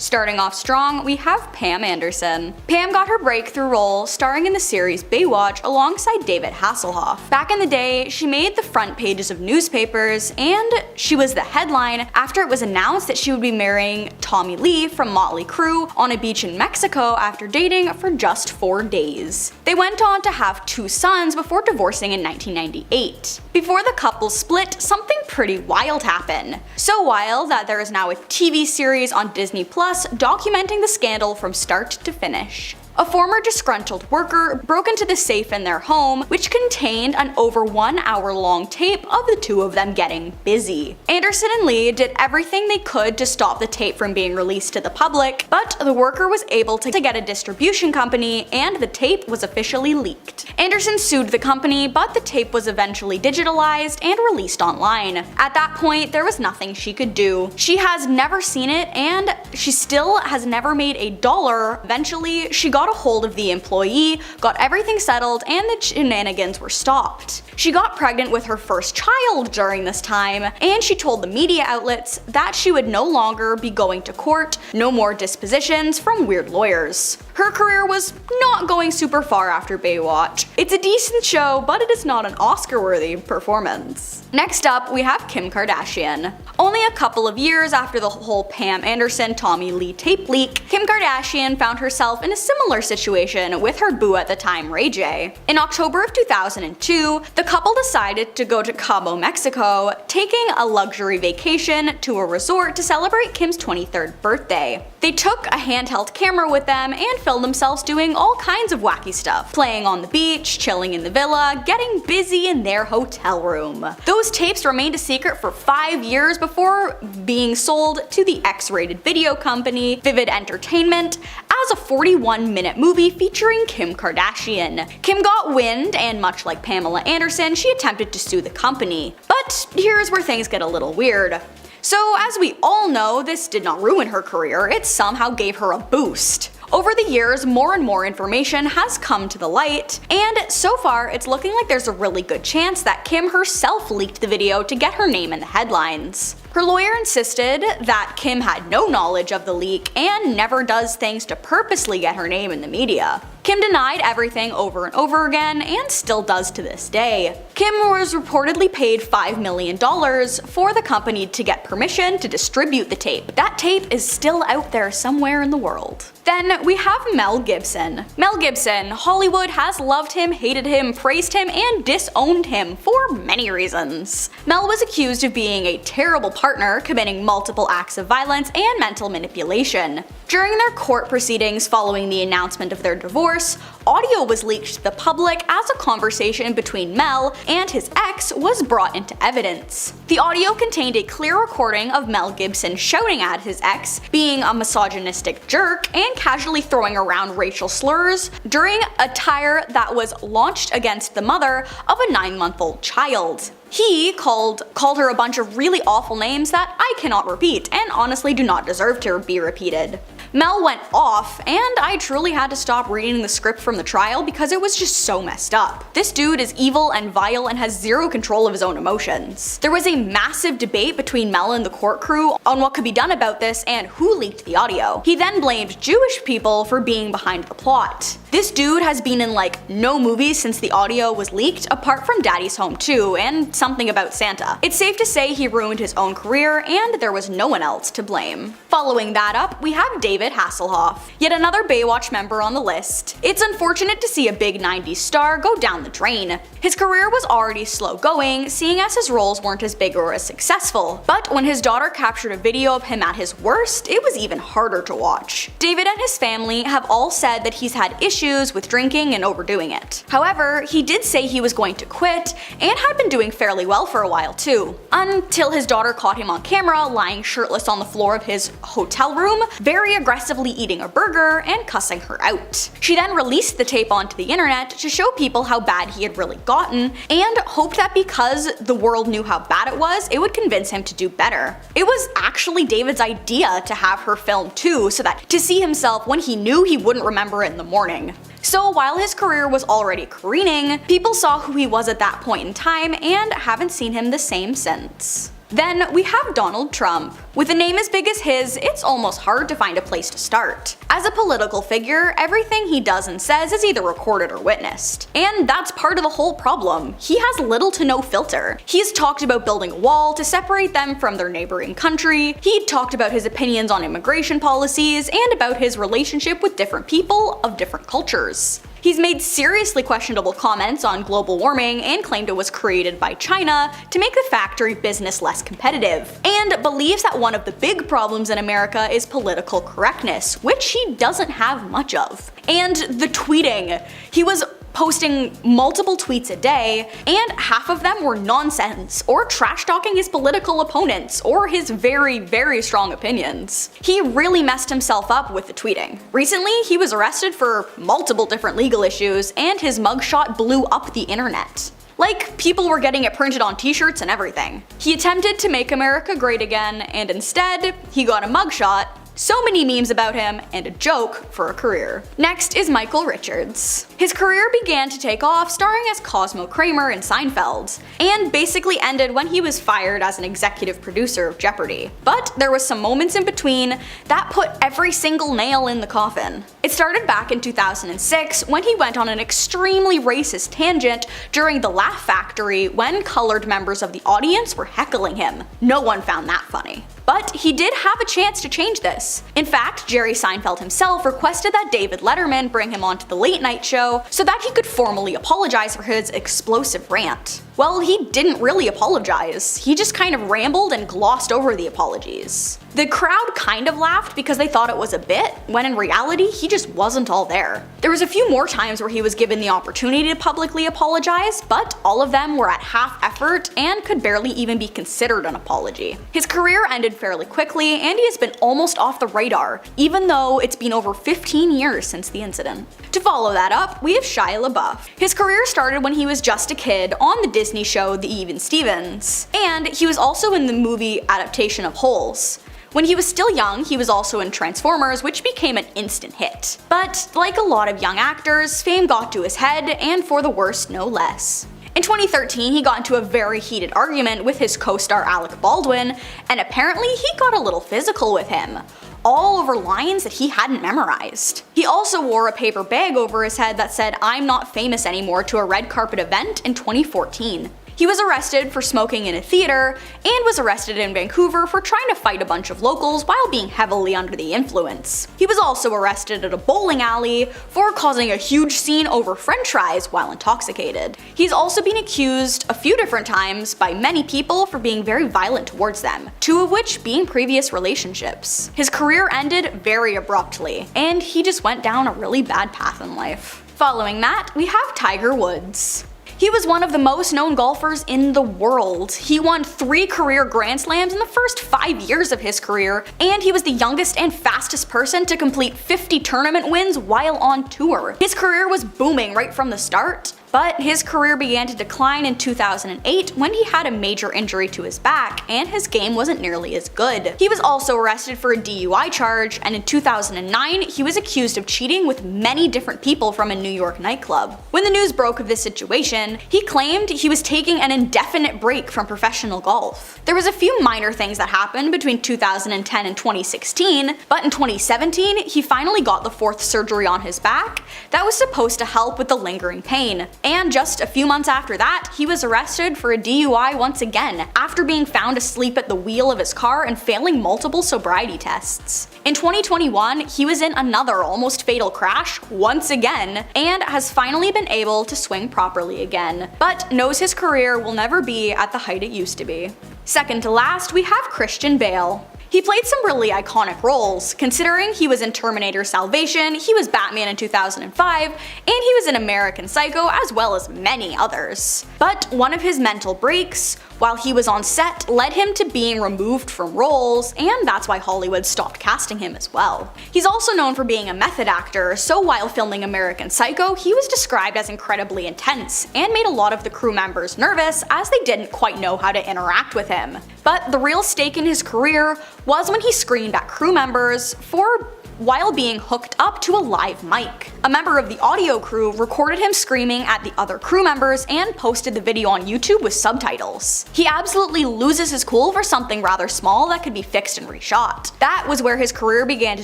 Starting off strong, we have Pam Anderson. Pam got her breakthrough role starring in the series Baywatch alongside David Hasselhoff. Back in the day, she made the front pages of newspapers, and she was the headline after it was announced that she would be marrying Tommy Lee from Motley Crue on a beach in Mexico after dating for just 4 days. They went on to have 2 sons before divorcing in 1998. Before the couple split, something pretty wild happened. So wild that there is now a TV series on Disney Plus documenting the scandal from start to finish. A former disgruntled worker broke into the safe in their home, which contained an over 1 hour long tape of the two of them getting busy. Anderson and Lee did everything they could to stop the tape from being released to the public, but the worker was able to get a distribution company and the tape was officially leaked. Anderson sued the company, but the tape was eventually digitalized and released online. At that point, there was nothing she could do. She has never seen it and she still has never made a dollar. Eventually, she got a hold of the employee, got everything settled, and the shenanigans were stopped. She got pregnant with her first child during this time, and she told the media outlets that she would no longer be going to court, no more dispositions from weird lawyers. Her career was not going super far after Baywatch. It's a decent show, but it is not an Oscar-worthy performance. Next up, we have Kim Kardashian. Only a couple of years after the whole Pam Anderson Tommy Lee tape leak, Kim Kardashian found herself in a similar situation with her boo at the time, Ray J. In October of 2002, the couple decided to go to Cabo, Mexico, taking a luxury vacation to a resort to celebrate Kim's 23rd birthday. They took a handheld camera with them and filmed themselves doing all kinds of wacky stuff, playing on the beach, chilling in the villa, getting busy in their hotel room. Those tapes remained a secret for 5 years before being sold to the X-rated video company Vivid Entertainment as a 41-minute movie featuring Kim Kardashian. Kim got wind, and much like Pamela Anderson, she attempted to sue the company. But here's where things get a little weird. So as we all know, this did not ruin her career, it somehow gave her a boost. Over the years, more and more information has come to the light, and so far it's looking like there's a really good chance that Kim herself leaked the video to get her name in the headlines. Her lawyer insisted that Kim had no knowledge of the leak and never does things to purposely get her name in the media. Kim denied everything over and over again and still does to this day. Kim was reportedly paid $5 million for the company to get permission to distribute the tape. That tape is still out there somewhere in the world. Then we have Mel Gibson. Mel Gibson, Hollywood has loved him, hated him, praised him, and disowned him for many reasons. Mel was accused of being a terrible partner, committing multiple acts of violence and mental manipulation. During their court proceedings following the announcement of their divorce, audio was leaked to the public as a conversation between Mel and his ex was brought into evidence. The audio contained a clear recording of Mel Gibson shouting at his ex, being a misogynistic jerk, and casually throwing around racial slurs during a tire that was launched against the mother of a 9-month-old child. He called her a bunch of really awful names that I cannot repeat and honestly do not deserve to be repeated. Mel went off, and I truly had to stop reading the script from the trial because it was just so messed up. This dude is evil and vile and has zero control of his own emotions. There was a massive debate between Mel and the court crew on what could be done about this and who leaked the audio. He then blamed Jewish people for being behind the plot. This dude has been in like no movies since the audio was leaked, apart from Daddy's Home 2 and something about Santa. It's safe to say he ruined his own career and there was no one else to blame. Following that up, we have David Hasselhoff, yet another Baywatch member on the list. It's unfortunate to see a big 90s star go down the drain. His career was already slow going, seeing as his roles weren't as big or as successful, but when his daughter captured a video of him at his worst, it was even harder to watch. David and his family have all said that he's had issues with drinking and overdoing it. However, he did say he was going to quit and had been doing fairly well for a while too, until his daughter caught him on camera lying shirtless on the floor of his hotel room, very aggressively eating a burger and cussing her out. She then released the tape onto the internet to show people how bad he had really gotten, and hoped that because the world knew how bad it was, it would convince him to do better. It was actually David's idea to have her film too, so that to see himself when he knew he wouldn't remember it in the morning. So while his career was already careening, people saw who he was at that point in time and haven't seen him the same since. Then we have Donald Trump. With a name as big as his, it's almost hard to find a place to start. As a political figure, everything he does and says is either recorded or witnessed. And that's part of the whole problem. He has little to no filter. He's talked about building a wall to separate them from their neighboring country, he talked about his opinions on immigration policies, and about his relationship with different people of different cultures. He's made seriously questionable comments on global warming and claimed it was created by China to make the factory business less competitive, and believes that one of the big problems in America is political correctness, which he doesn't have much of. And the tweeting. He was posting multiple tweets a day, and half of them were nonsense, or trash-talking his political opponents, or his very strong opinions. He really messed himself up with the tweeting. Recently, he was arrested for multiple different legal issues, and his mugshot blew up the internet. Like, people were getting it printed on t-shirts and everything. He attempted to make America great again, and instead, he got a mugshot, so many memes about him, and a joke for a career. Next is Michael Richards. His career began to take off starring as Cosmo Kramer in Seinfeld, and basically ended when he was fired as an executive producer of Jeopardy! But there was some moments in between that put every single nail in the coffin. It started back in 2006 when he went on an extremely racist tangent during the Laff Factory when colored members of the audience were heckling him. No one found that funny. But he did have a chance to change this. In fact, Jerry Seinfeld himself requested that David Letterman bring him onto the late night show so that he could formally apologize for his explosive rant. Well, he didn't really apologize. He just kind of rambled and glossed over the apologies. The crowd kind of laughed because they thought it was a bit, when in reality, he just wasn't all there. There was a few more times where he was given the opportunity to publicly apologize, but all of them were at half effort and could barely even be considered an apology. His career ended fairly quickly, and he has been almost off the radar, even though it's been over 15 years since the incident. To follow that up, we have Shia LaBeouf. His career started when he was just a kid on the Disney show The Even Stevens, and he was also in the movie adaptation of Holes. When he was still young, he was also in Transformers, which became an instant hit. But like a lot of young actors, fame got to his head, and for the worst no less. In 2013, he got into a very heated argument with his co-star Alec Baldwin, and apparently he got a little physical with him, all over lines that he hadn't memorized. He also wore a paper bag over his head that said "I'm not famous anymore" to a red carpet event in 2014. He was arrested for smoking in a theater, and was arrested in Vancouver for trying to fight a bunch of locals while being heavily under the influence. He was also arrested at a bowling alley for causing a huge scene over french fries while intoxicated. He's also been accused a few different times by many people for being very violent towards them, two of which being previous relationships. His career ended very abruptly, and he just went down a really bad path in life. Following that, we have Tiger Woods. He was one of the most known golfers in the world. He won 3 career Grand Slams in the first 5 years of his career, and he was the youngest and fastest person to complete 50 tournament wins while on tour. His career was booming right from the start, but his career began to decline in 2008 when he had a major injury to his back and his game wasn't nearly as good. He was also arrested for a DUI charge, and in 2009 he was accused of cheating with many different people from a New York nightclub. When the news broke of this situation, he claimed he was taking an indefinite break from professional golf. There was a few minor things that happened between 2010 and 2016, but in 2017 he finally got the 4th surgery on his back that was supposed to help with the lingering pain. And just a few months after that, he was arrested for a DUI once again, after being found asleep at the wheel of his car and failing multiple sobriety tests. In 2021, he was in another almost fatal crash once again, and has finally been able to swing properly again, but knows his career will never be at the height it used to be. Second to last, we have Christian Bale. He played some really iconic roles, considering he was in Terminator Salvation, he was Batman in 2005, and he was in American Psycho as well as many others. But one of his mental breaks while he was on set led him to being removed from roles, and that's why Hollywood stopped casting him as well. He's also known for being a method actor, so while filming American Psycho, he was described as incredibly intense, and made a lot of the crew members nervous as they didn't quite know how to interact with him. But the real stake in his career was when he screamed at crew members for while being hooked up to a live mic. A member of the audio crew recorded him screaming at the other crew members and posted the video on YouTube with subtitles. He absolutely loses his cool for something rather small that could be fixed and reshot. That was where his career began to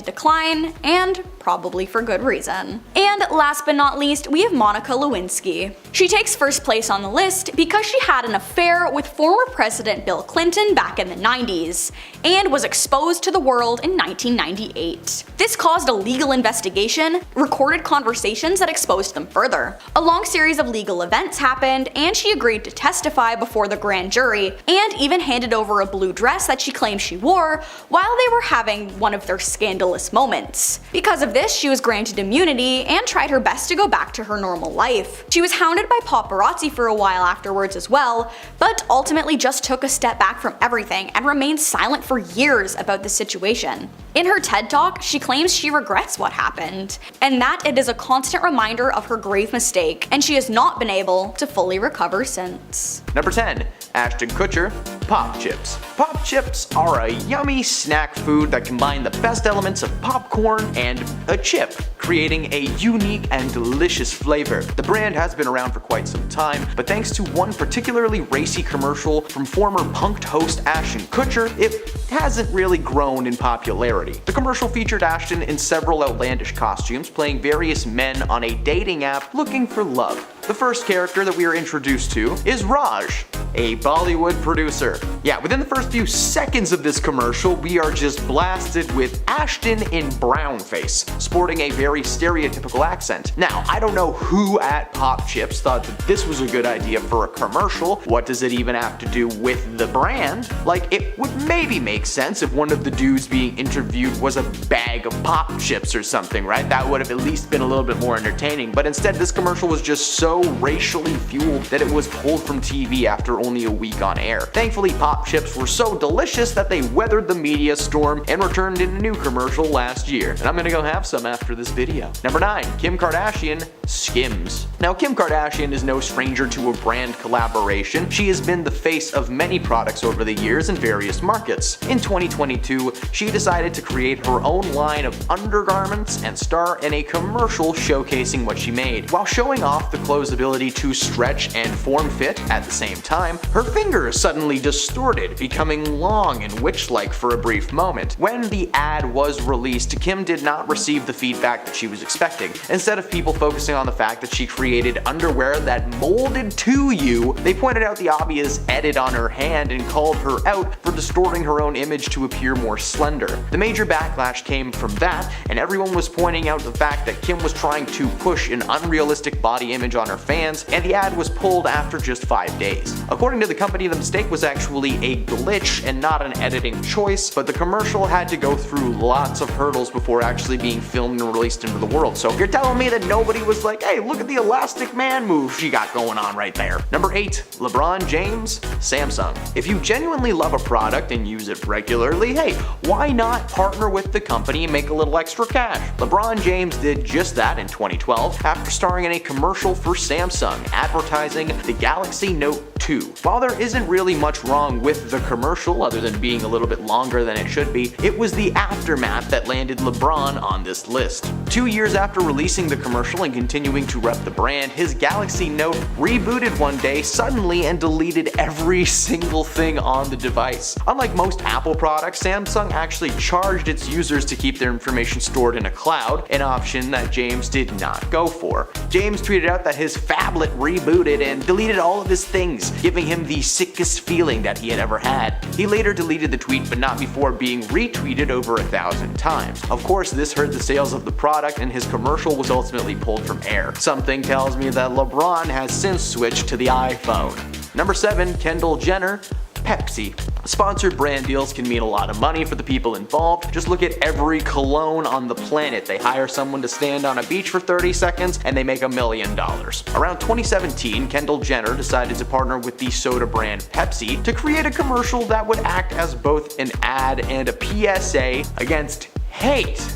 decline, and probably for good reason. And last but not least, we have Monica Lewinsky. She takes first place on the list because she had an affair with former President Bill Clinton back in the 90s, and was exposed to the world in 1998. This caused a legal investigation, recorded conversations that exposed them further. A long series of legal events happened, and she agreed to testify before the grand jury, and even handed over a blue dress that she claimed she wore while they were having one of their scandalous moments. Because of this, she was granted immunity and tried her best to go back to her normal life. She was hounded by paparazzi for a while afterwards as well, but ultimately just took a step back from everything and remained silent for years about the situation. In her TED Talk, she claims she regrets what happened, and that it is a constant reminder of her grave mistake, and she has not been able to fully recover since. Number 10. Ashton Kutcher, Pop Chips. Pop chips are a yummy snack food that combine the best elements of popcorn and a chip, creating a unique and delicious flavor. The brand has been around for quite some time, but thanks to one particularly racy commercial from former Punk'd host Ashton Kutcher, it hasn't really grown in popularity. The commercial featured Ashton in several outlandish costumes, playing various men on a dating app looking for love. The first character that we are introduced to is Raj, a Bollywood producer. Yeah, within the first few seconds of this commercial, we are just blasted with Ashton in brownface, sporting a very stereotypical accent. Now, I don't know who at Pop Chips thought that this was a good idea for a commercial. What does it even have to do with the brand? Like, it would maybe make sense if one of the dudes being interviewed was a bag of Pop Chips or something, right? That would have at least been a little bit more entertaining, but instead this commercial was just so racially fueled that it was pulled from TV after only a week on air. Thankfully, Pop Chips were so delicious that they weathered the media storm and returned in a new commercial last year. And I'm gonna go have some after this video. Number 9. Kim Kardashian, Skims. Now, Kim Kardashian is no stranger to a brand collaboration. She has been the face of many products over the years in various markets. In 2022, she decided to create her own line of undergarments and star in a commercial showcasing what she made. While showing off the clothes' ability to stretch and form fit at the same time, her fingers suddenly distorted, becoming long and witch-like for a brief moment. When the ad was released, Kim did not receive the feedback that she was expecting. Instead of people focusing on the fact that she created underwear that molded to you, they pointed out the obvious edit on her hand and called her out for distorting her own image to appear more slender. The major backlash came from that, and everyone was pointing out the fact that Kim was trying to push an unrealistic body image on her fans, and the ad was pulled after just 5 days. According to the company, the mistake was actually a glitch and not an editing choice, but the commercial had to go through lots of hurdles before actually being filmed and released into the world. So you're telling me that nobody was like, hey, look at the elastic man move she got going on right there. Number 8. LeBron James, Samsung. If you genuinely love a product and use it regularly, hey, why not partner with the company and make a little extra cash? LeBron James did just that in 2012 after starring in a commercial for Samsung advertising the Galaxy Note 2. While there isn't really much wrong with the commercial other than being a little bit longer than it should be, it was the aftermath that landed LeBron on this list. 2 years after releasing the commercial and continuing to rep the brand, his Galaxy Note rebooted one day suddenly and deleted every single thing on the device. Unlike most Apple products, Samsung actually charged its users to keep their information stored in a cloud, an option that James did not go for. James tweeted out that his phablet rebooted and deleted all of his things, giving him the sickest feeling that he had ever had. He later deleted the tweet, but not before being retweeted over 1,000 times. Of course, this hurt the sales of the product, and his commercial was ultimately pulled from air. Something tells me that LeBron has since switched to the iPhone. Number 7. Kendall Jenner, Pepsi. Sponsored brand deals can mean a lot of money for the people involved. Just look at every cologne on the planet. They hire someone to stand on a beach for 30 seconds and they make $1 million. Around 2017, Kendall Jenner decided to partner with the soda brand Pepsi to create a commercial that would act as both an ad and a PSA against hate.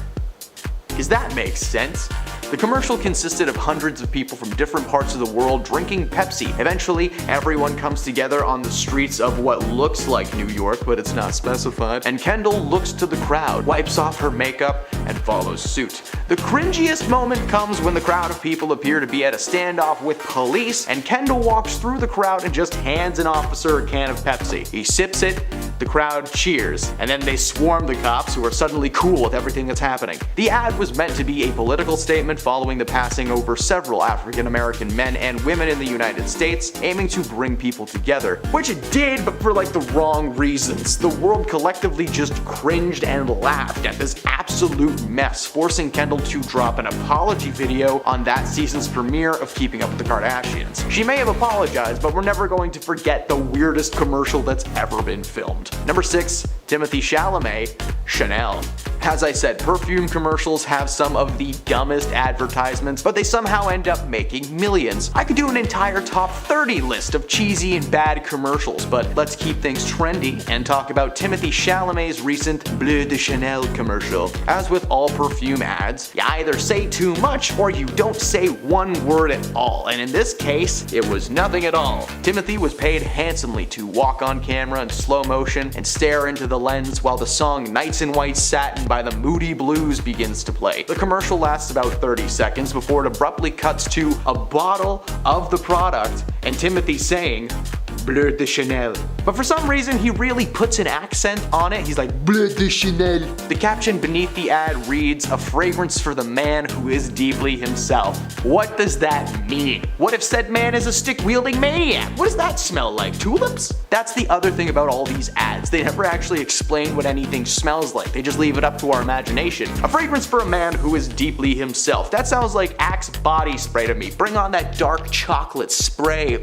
Does that make sense? The commercial consisted of hundreds of people from different parts of the world drinking Pepsi. Eventually, everyone comes together on the streets of what looks like New York, but it's not specified, and Kendall looks to the crowd, wipes off her makeup, and follows suit. The cringiest moment comes when the crowd of people appear to be at a standoff with police, and Kendall walks through the crowd and just hands an officer a can of Pepsi. He sips it, the crowd cheers, and then they swarm the cops, who are suddenly cool with everything that's happening. The ad was meant to be a political statement following the passing over several African American men and women in the United States, aiming to bring people together, which it did, but for like the wrong reasons. The world collectively just cringed and laughed at this absolute mess, forcing Kendall to drop an apology video on that season's premiere of Keeping Up with the Kardashians. She may have apologized, but we're never going to forget the weirdest commercial that's ever been filmed. Number 6, Timothée Chalamet, Chanel. As I said, perfume commercials have some of the dumbest advertisements, but they somehow end up making millions. I could do an entire top 30 list of cheesy and bad commercials, but let's keep things trendy and talk about Timothée Chalamet's recent Bleu de Chanel commercial. As with all perfume ads, you either say too much or you don't say one word at all, and in this case, it was nothing at all. Timothy was paid handsomely to walk on camera in slow motion and stare into the lens while the song Nights in White Satin by the Moody Blues begins to play. The commercial lasts about 30 seconds before it abruptly cuts to a bottle of the product and Timothy saying, Bleu de Chanel. But for some reason, he really puts an accent on it. He's like, Bleu de Chanel. The caption beneath the ad reads, a fragrance for the man who is deeply himself. What does that mean? What if said man is a stick-wielding maniac? What does that smell like? Tulips? That's the other thing about all these ads. They never actually explain what anything smells like. They just leave it up to our imagination. A fragrance for a man who is deeply himself. That sounds like Axe body spray to me. Bring on that dark chocolate spray.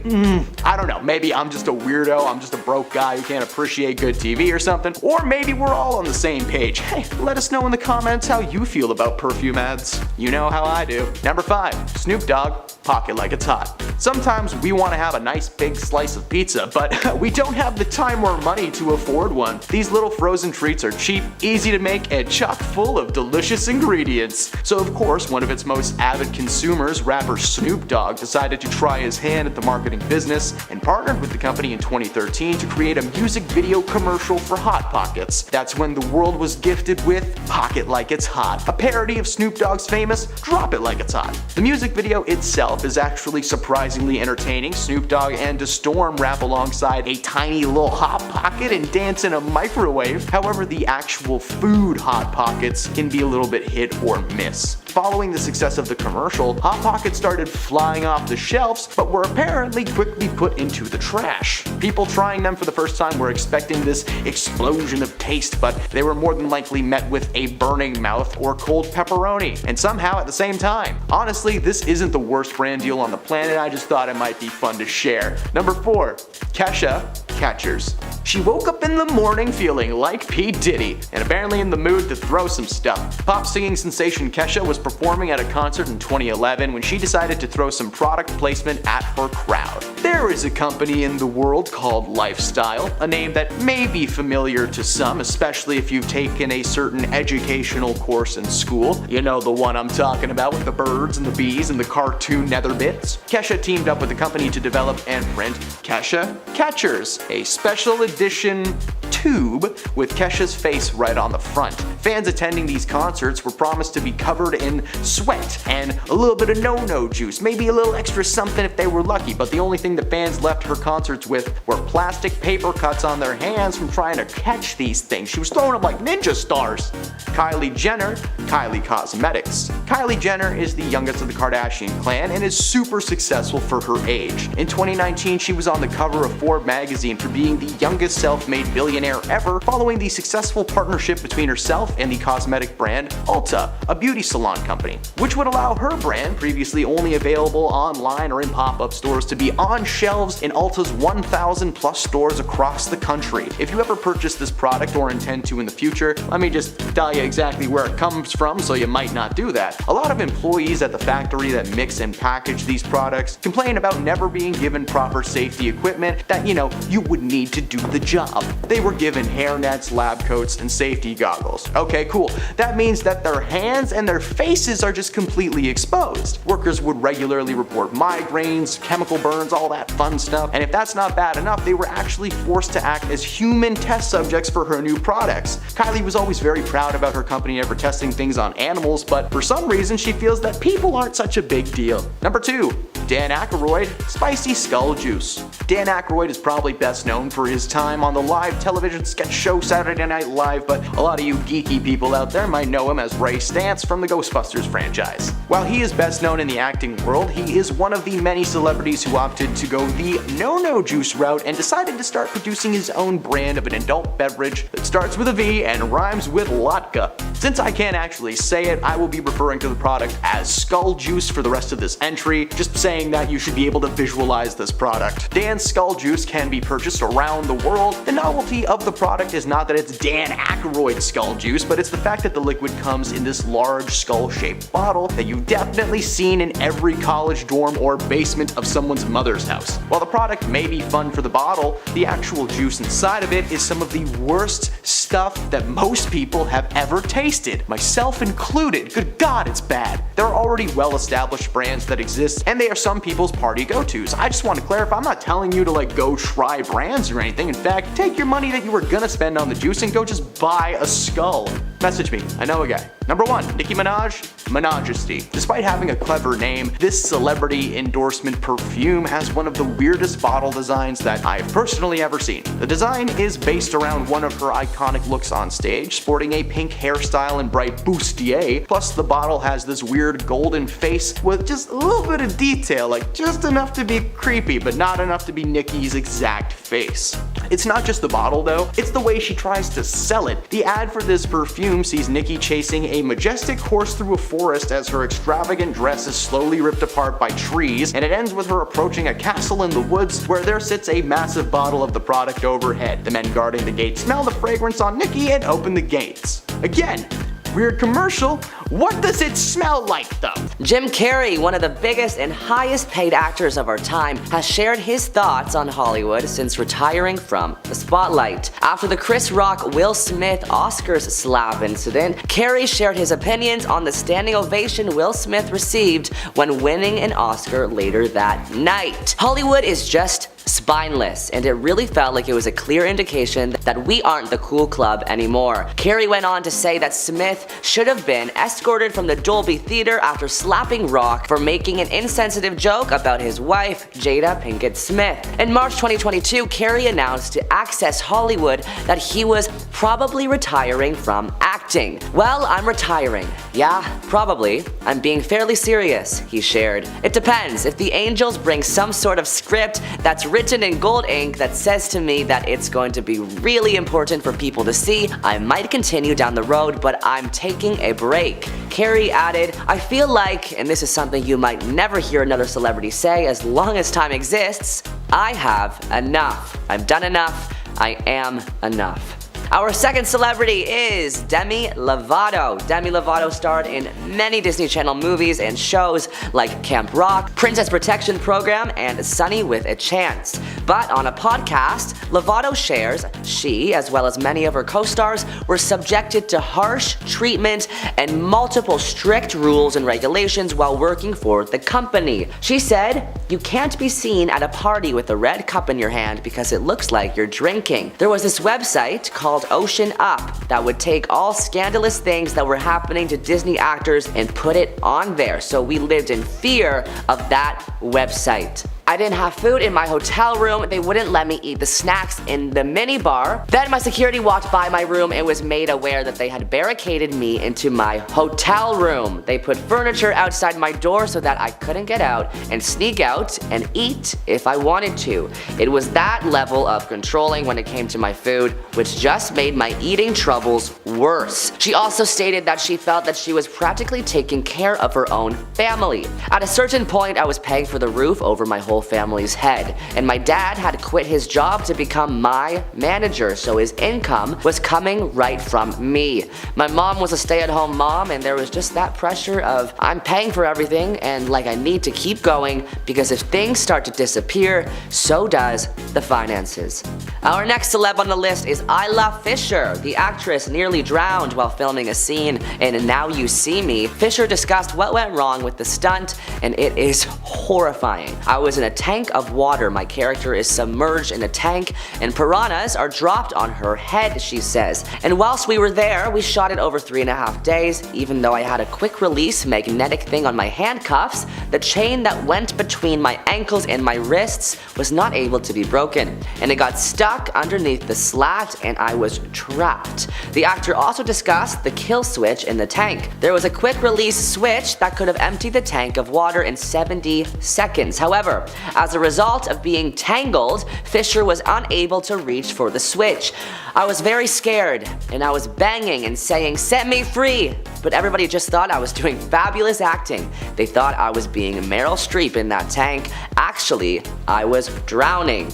I don't know. Maybe I'm just a weirdo. I'm just a broke guy who can't appreciate good TV or something. Or maybe we're all on the same page. Hey, let us know in the comments how you feel about perfume ads. You know how I do. Number 5, Snoop Dogg, Pocket Like It's Hot. Sometimes we want to have a nice big slice of pizza, but we don't have the time or money to afford one. These little frozen treats are cheap, easy to make, and chock full of delicious ingredients. So of course, one of its most avid consumers, rapper Snoop Dogg, decided to try his hand at the marketing business and partnered with the company in 2013 to create a music video commercial for Hot Pockets. That's when the world was gifted with Pocket Like It's Hot, a parody of Snoop Dogg's famous Drop It Like It's Hot. The music video itself is actually surprisingly entertaining. Snoop Dogg and Storm rap alongside a tiny little Hot Pocket and dance in a microwave. However, the actual food Hot Pockets can be a little bit hit or miss. Following the success of the commercial, Hot Pockets started flying off the shelves, but were apparently quickly put into the trash. People trying them for the first time were expecting this explosion of taste, but they were more than likely met with a burning mouth or cold pepperoni, and somehow at the same time. Honestly, this isn't the worst brand deal on the planet, I just thought it might be fun to share. Number 4, Kesha, Catchers. She woke up in the morning feeling like P. Diddy, and apparently in the mood to throw some stuff. Pop singing sensation Kesha was performing at a concert in 2011 when she decided to throw some product placement at her crowd. There is a company in the world called Lifestyle, a name that may be familiar to some, especially if you've taken a certain educational course in school. You know the one I'm talking about with the birds and the bees and the cartoon nether bits. Kesha teamed up with the company to develop and print Kesha Catchers, a special edition tube with Kesha's face right on the front. Fans attending these concerts were promised to be covered in sweat and a little bit of no-no juice, maybe a little extra something if they were lucky, but the only thing the fans left her concerts with were plastic paper cuts on their hands from trying to catch these things. She was throwing them like ninja stars. Kylie Jenner, Kylie Cosmetics. Kylie Jenner is the youngest of the Kardashian clan and is super successful for her age. In 2019, she was on the cover of Forbes magazine for being the youngest self-made billionaire ever, following the successful partnership between herself and the cosmetic brand Ulta, a beauty salon company, which would allow her brand, previously only available online or in pop-up stores, to be on shelves in Ulta's 1,000 plus stores across the country. If you ever purchase this product or intend to in the future, let me just tell you exactly where it comes from so you might not do that. A lot of employees at the factory that mix and package these products complain about never being given proper safety equipment that, you would need to do the job. They were given hairnets, lab coats, and safety goggles. Okay, cool. That means that their hands and their faces are just completely exposed. Workers would regularly report migraines, chemical burns, all that fun stuff. And if that's not bad enough, they were actually forced to act as human test subjects for her new products. Kylie was always very proud about her company never testing things on animals, but for some reason she feels that people aren't such a big deal. Number 2. Dan Aykroyd, Spicy Skull Juice. Dan Aykroyd is probably best known for his time on the live television sketch show Saturday Night Live, but a lot of you geeky people out there might know him as Ray Stantz from the Ghostbusters franchise. While he is best known in the acting world, he is one of the many celebrities who opted to go the no-no juice route and decided to start producing his own brand of an adult beverage that starts with a V and rhymes with latka. Since I can't actually say it, I will be referring to the product as Skull Juice for the rest of this entry, just saying that you should be able to visualize this product. Dan's Skull Juice can be purchased around the world. The novelty of the product is not that it's Dan Aykroyd Skull Juice, but it's the fact that the liquid comes in this large skull-shaped bottle that you've definitely seen in every college dorm or basement of someone's mother's house. While the product may be fun for the bottle, the actual juice inside of it is some of the worst stuff that most people have ever tasted, myself included. Good God, it's bad. There are already well-established brands that exist, and they are some people's party go-tos. I just want to clarify, I'm not telling you to go try brands or anything. In fact, take your money that you were gonna spend on the juice and go just buy a skull. Message me, I know a guy. Number 1, Nicki Minaj, Minajesty. Despite having a clever name, this celebrity endorsement perfume has one of the weirdest bottle designs that I've personally ever seen. The design is based around one of her iconic looks on stage, sporting a pink hairstyle and bright bustier, plus the bottle has this weird golden face with just a little bit of detail, like just enough to be creepy, but not enough to be Nicki's exact face. It's not just the bottle though, it's the way she tries to sell it. The ad for this perfume sees Nicki chasing a majestic horse through a forest as her extravagant dress is slowly ripped apart by trees, and it ends with her approaching a castle in the woods where there sits a massive bottle of the product overhead. The men guarding the gate smell the fragrance on Nicki and open the gates. Again, weird commercial. What does it smell like though? Jim Carrey, one of the biggest and highest paid actors of our time, has shared his thoughts on Hollywood since retiring from the spotlight. After the Chris Rock Will Smith Oscars slap incident, Carrey shared his opinions on the standing ovation Will Smith received when winning an Oscar later that night. Hollywood is just spineless, and it really felt like it was a clear indication that we aren't the cool club anymore. Carrey went on to say that Smith should have been escorted from the Dolby Theater after slapping Rock for making an insensitive joke about his wife, Jada Pinkett Smith. In March 2022, Carrey announced to Access Hollywood that he was probably retiring from acting. Well, I'm retiring. Yeah, probably. I'm being fairly serious, he shared. It depends. If the Angels bring some sort of script that's written in gold ink that says to me that it's going to be really important for people to see, I might continue down the road, but I'm taking a break. Carrey added, I feel like, and this is something you might never hear another celebrity say as long as time exists, I have enough. I've done enough. I am enough. Our second celebrity is Demi Lovato. Demi Lovato starred in many Disney Channel movies and shows like Camp Rock, Princess Protection Program, and Sunny with a Chance. But on a podcast, Lovato shares she, as well as many of her co-stars, were subjected to harsh treatment and multiple strict rules and regulations while working for the company. She said, you can't be seen at a party with a red cup in your hand because it looks like you're drinking. There was this website called Ocean Up that would take all scandalous things that were happening to Disney actors and put it on there, so we lived in fear of that website. I didn't have food in my hotel room. They wouldn't let me eat the snacks in the mini bar. Then my security walked by my room and was made aware that they had barricaded me into my hotel room. They put furniture outside my door so that I couldn't get out and sneak out and eat if I wanted to. It was that level of controlling when it came to my food, which just made my eating troubles worse. She also stated that she felt that she was practically taking care of her own family. At a certain point, I was paying for the roof over my whole whole family's head. And my dad had quit his job to become my manager, so his income was coming right from me. My mom was a stay-at-home mom, and there was just that pressure of I'm paying for everything and like I need to keep going because if things start to disappear, so does the finances. Our next celeb on the list is Isla Fisher. The actress nearly drowned while filming a scene in Now You See Me. Fisher discussed what went wrong with the stunt, and it is horrifying. I was in a tank of water. My character is submerged in a tank, and piranhas are dropped on her head, she says. And whilst we were there, we shot it over 3.5 days. Even though I had a quick release magnetic thing on my handcuffs, the chain that went between my ankles and my wrists was not able to be broken, and it got stuck underneath the slat and I was trapped. The actor also discussed the kill switch in the tank. There was a quick release switch that could have emptied the tank of water in 70 seconds. However, as a result of being tangled, Fisher was unable to reach for the switch. I was very scared and I was banging and saying, "Set me free!" But everybody just thought I was doing fabulous acting. They thought I was being Meryl Streep in that tank. Actually, I was drowning.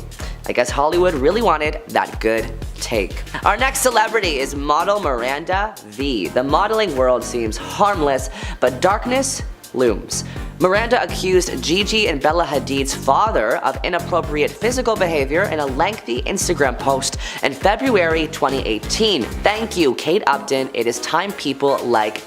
I guess Hollywood really wanted that good take. Our next celebrity is model Miranda V. The modeling world seems harmless, but darkness looms. Miranda accused Gigi and Bella Hadid's father of inappropriate physical behavior in a lengthy Instagram post in February 2018. Thank you, Kate Upton. It is time people like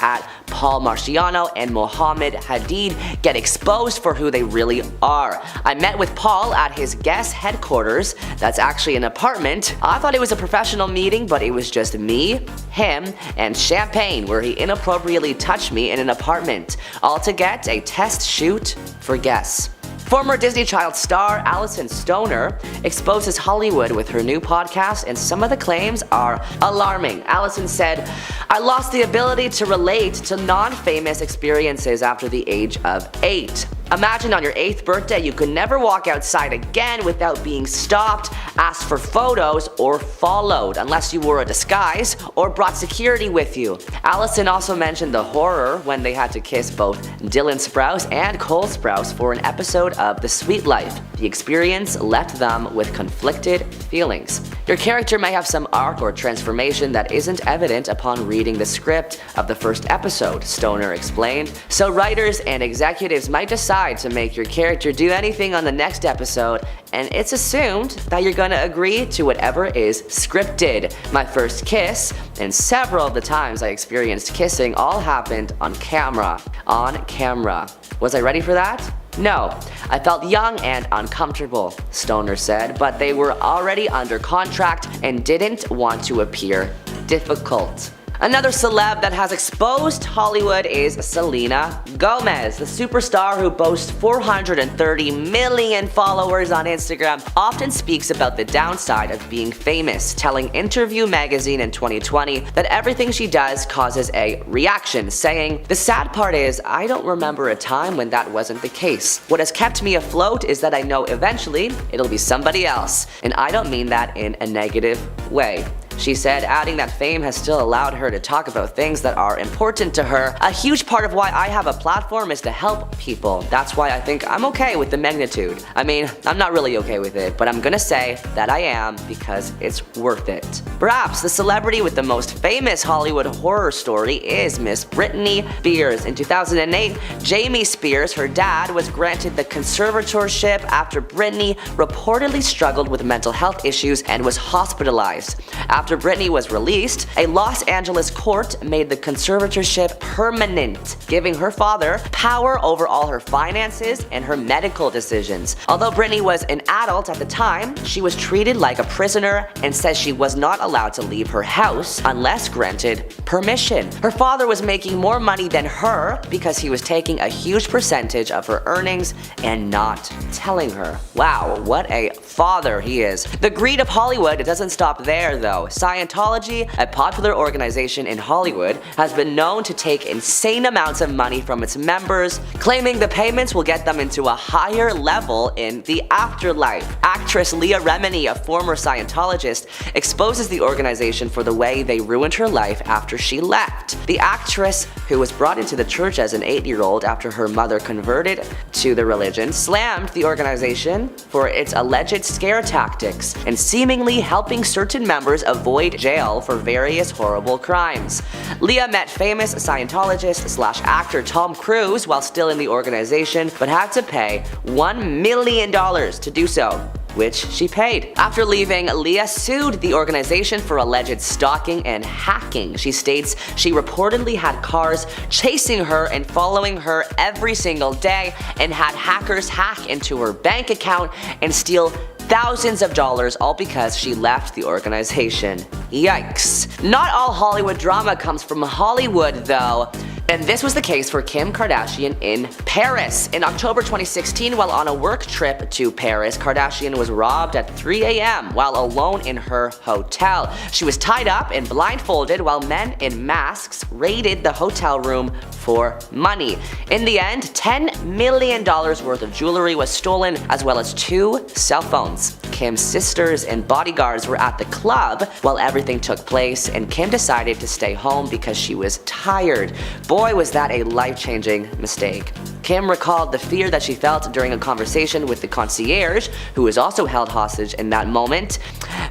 Paul Marciano and Mohammed Hadid get exposed for who they really are. I met with Paul at his guest headquarters. That's actually an apartment. I thought it was a professional meeting, but it was just me, him, and champagne where he inappropriately touched me in an apartment. All to get a test shoot for guests. Former Disney Child star Allison Stoner exposes Hollywood with her new podcast, and some of the claims are alarming. Allison said, "I lost the ability to relate to non-famous experiences after the age of 8. Imagine on your 8th birthday you could never walk outside again without being stopped, asked for photos, or followed, unless you wore a disguise or brought security with you." Allison also mentioned the horror when they had to kiss both Dylan Sprouse and Cole Sprouse for an episode of The Sweet Life. The experience left them with conflicted feelings. Your character may have some arc or transformation that isn't evident upon reading the script of the first episode, Stoner explained. So writers and executives might decide to make your character do anything on the next episode, and it's assumed that you're gonna agree to whatever is scripted. My first kiss, and several of the times I experienced kissing, all happened on camera. On camera. Was I ready for that? No, I felt young and uncomfortable, Stoner said, but they were already under contract and didn't want to appear difficult. Another celeb that has exposed Hollywood is Selena Gomez. The superstar who boasts 430 million followers on Instagram often speaks about the downside of being famous, telling Interview magazine in 2020 that everything she does causes a reaction, saying, "The sad part is, I don't remember a time when that wasn't the case. What has kept me afloat is that I know eventually it'll be somebody else, and I don't mean that in a negative way." She said, adding that fame has still allowed her to talk about things that are important to her. "A huge part of why I have a platform is to help people. That's why I think I'm okay with the magnitude. I mean, I'm not really okay with it, but I'm gonna say that I am because it's worth it." Perhaps the celebrity with the most famous Hollywood horror story is Miss Britney Spears. In 2008, Jamie Spears, her dad, was granted the conservatorship after Britney reportedly struggled with mental health issues and was hospitalized. After Britney was released, a Los Angeles court made the conservatorship permanent, giving her father power over all her finances and her medical decisions. Although Britney was an adult at the time, she was treated like a prisoner and says she was not allowed to leave her house unless granted permission. Her father was making more money than her because he was taking a huge percentage of her earnings and not telling her. Wow, what a father he is. The greed of Hollywood doesn't stop there though. Scientology, a popular organization in Hollywood, has been known to take insane amounts of money from its members, claiming the payments will get them into a higher level in the afterlife. Actress Leah Remini, a former Scientologist, exposes the organization for the way they ruined her life after she left. The actress, who was brought into the church as an 8-year-old after her mother converted to the religion, slammed the organization for its alleged scare tactics and seemingly helping certain members avoid jail for various horrible crimes. Leah met famous Scientologist/actor Tom Cruise while still in the organization, but had to pay $1 million to do so, which she paid. After leaving, Leah sued the organization for alleged stalking and hacking. She states she reportedly had cars chasing her and following her every single day and had hackers hack into her bank account and steal thousands of dollars, all because she left the organization. Yikes. Not all Hollywood drama comes from Hollywood though. And this was the case for Kim Kardashian in Paris. In October 2016, while on a work trip to Paris, Kardashian was robbed at 3 a.m. while alone in her hotel. She was tied up and blindfolded while men in masks raided the hotel room for money. In the end, $10 million worth of jewelry was stolen, as well as 2 cell phones. Kim's sisters and bodyguards were at the club while everything took place, and Kim decided to stay home because she was tired. Boy, was that a life-changing mistake. Kim recalled the fear that she felt during a conversation with the concierge, who was also held hostage in that moment.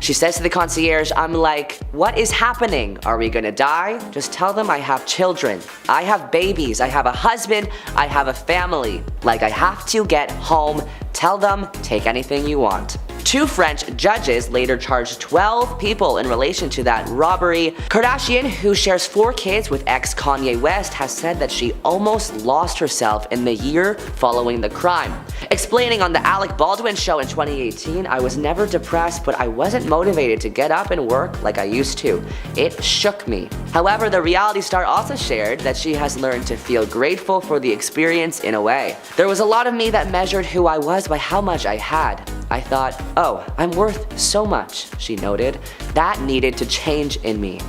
She says to the concierge, "I'm like, what is happening? Are we gonna die? Just tell them I have children. I have babies. I have a husband. I have a family. Like, I have to get home. Tell them, take anything you want." 2 French judges later charged 12 people in relation to that robbery. Kardashian, who shares 4 kids with ex-Kanye West, has said that she almost lost herself in the year following the crime. Explaining on the Alec Baldwin show in 2018, "I was never depressed, but I wasn't motivated to get up and work like I used to. It shook me." However, the reality star also shared that she has learned to feel grateful for the experience in a way. "There was a lot of me that measured who I was by how much I had. I thought, oh, I'm worth so much," she noted. "That needed to change in me."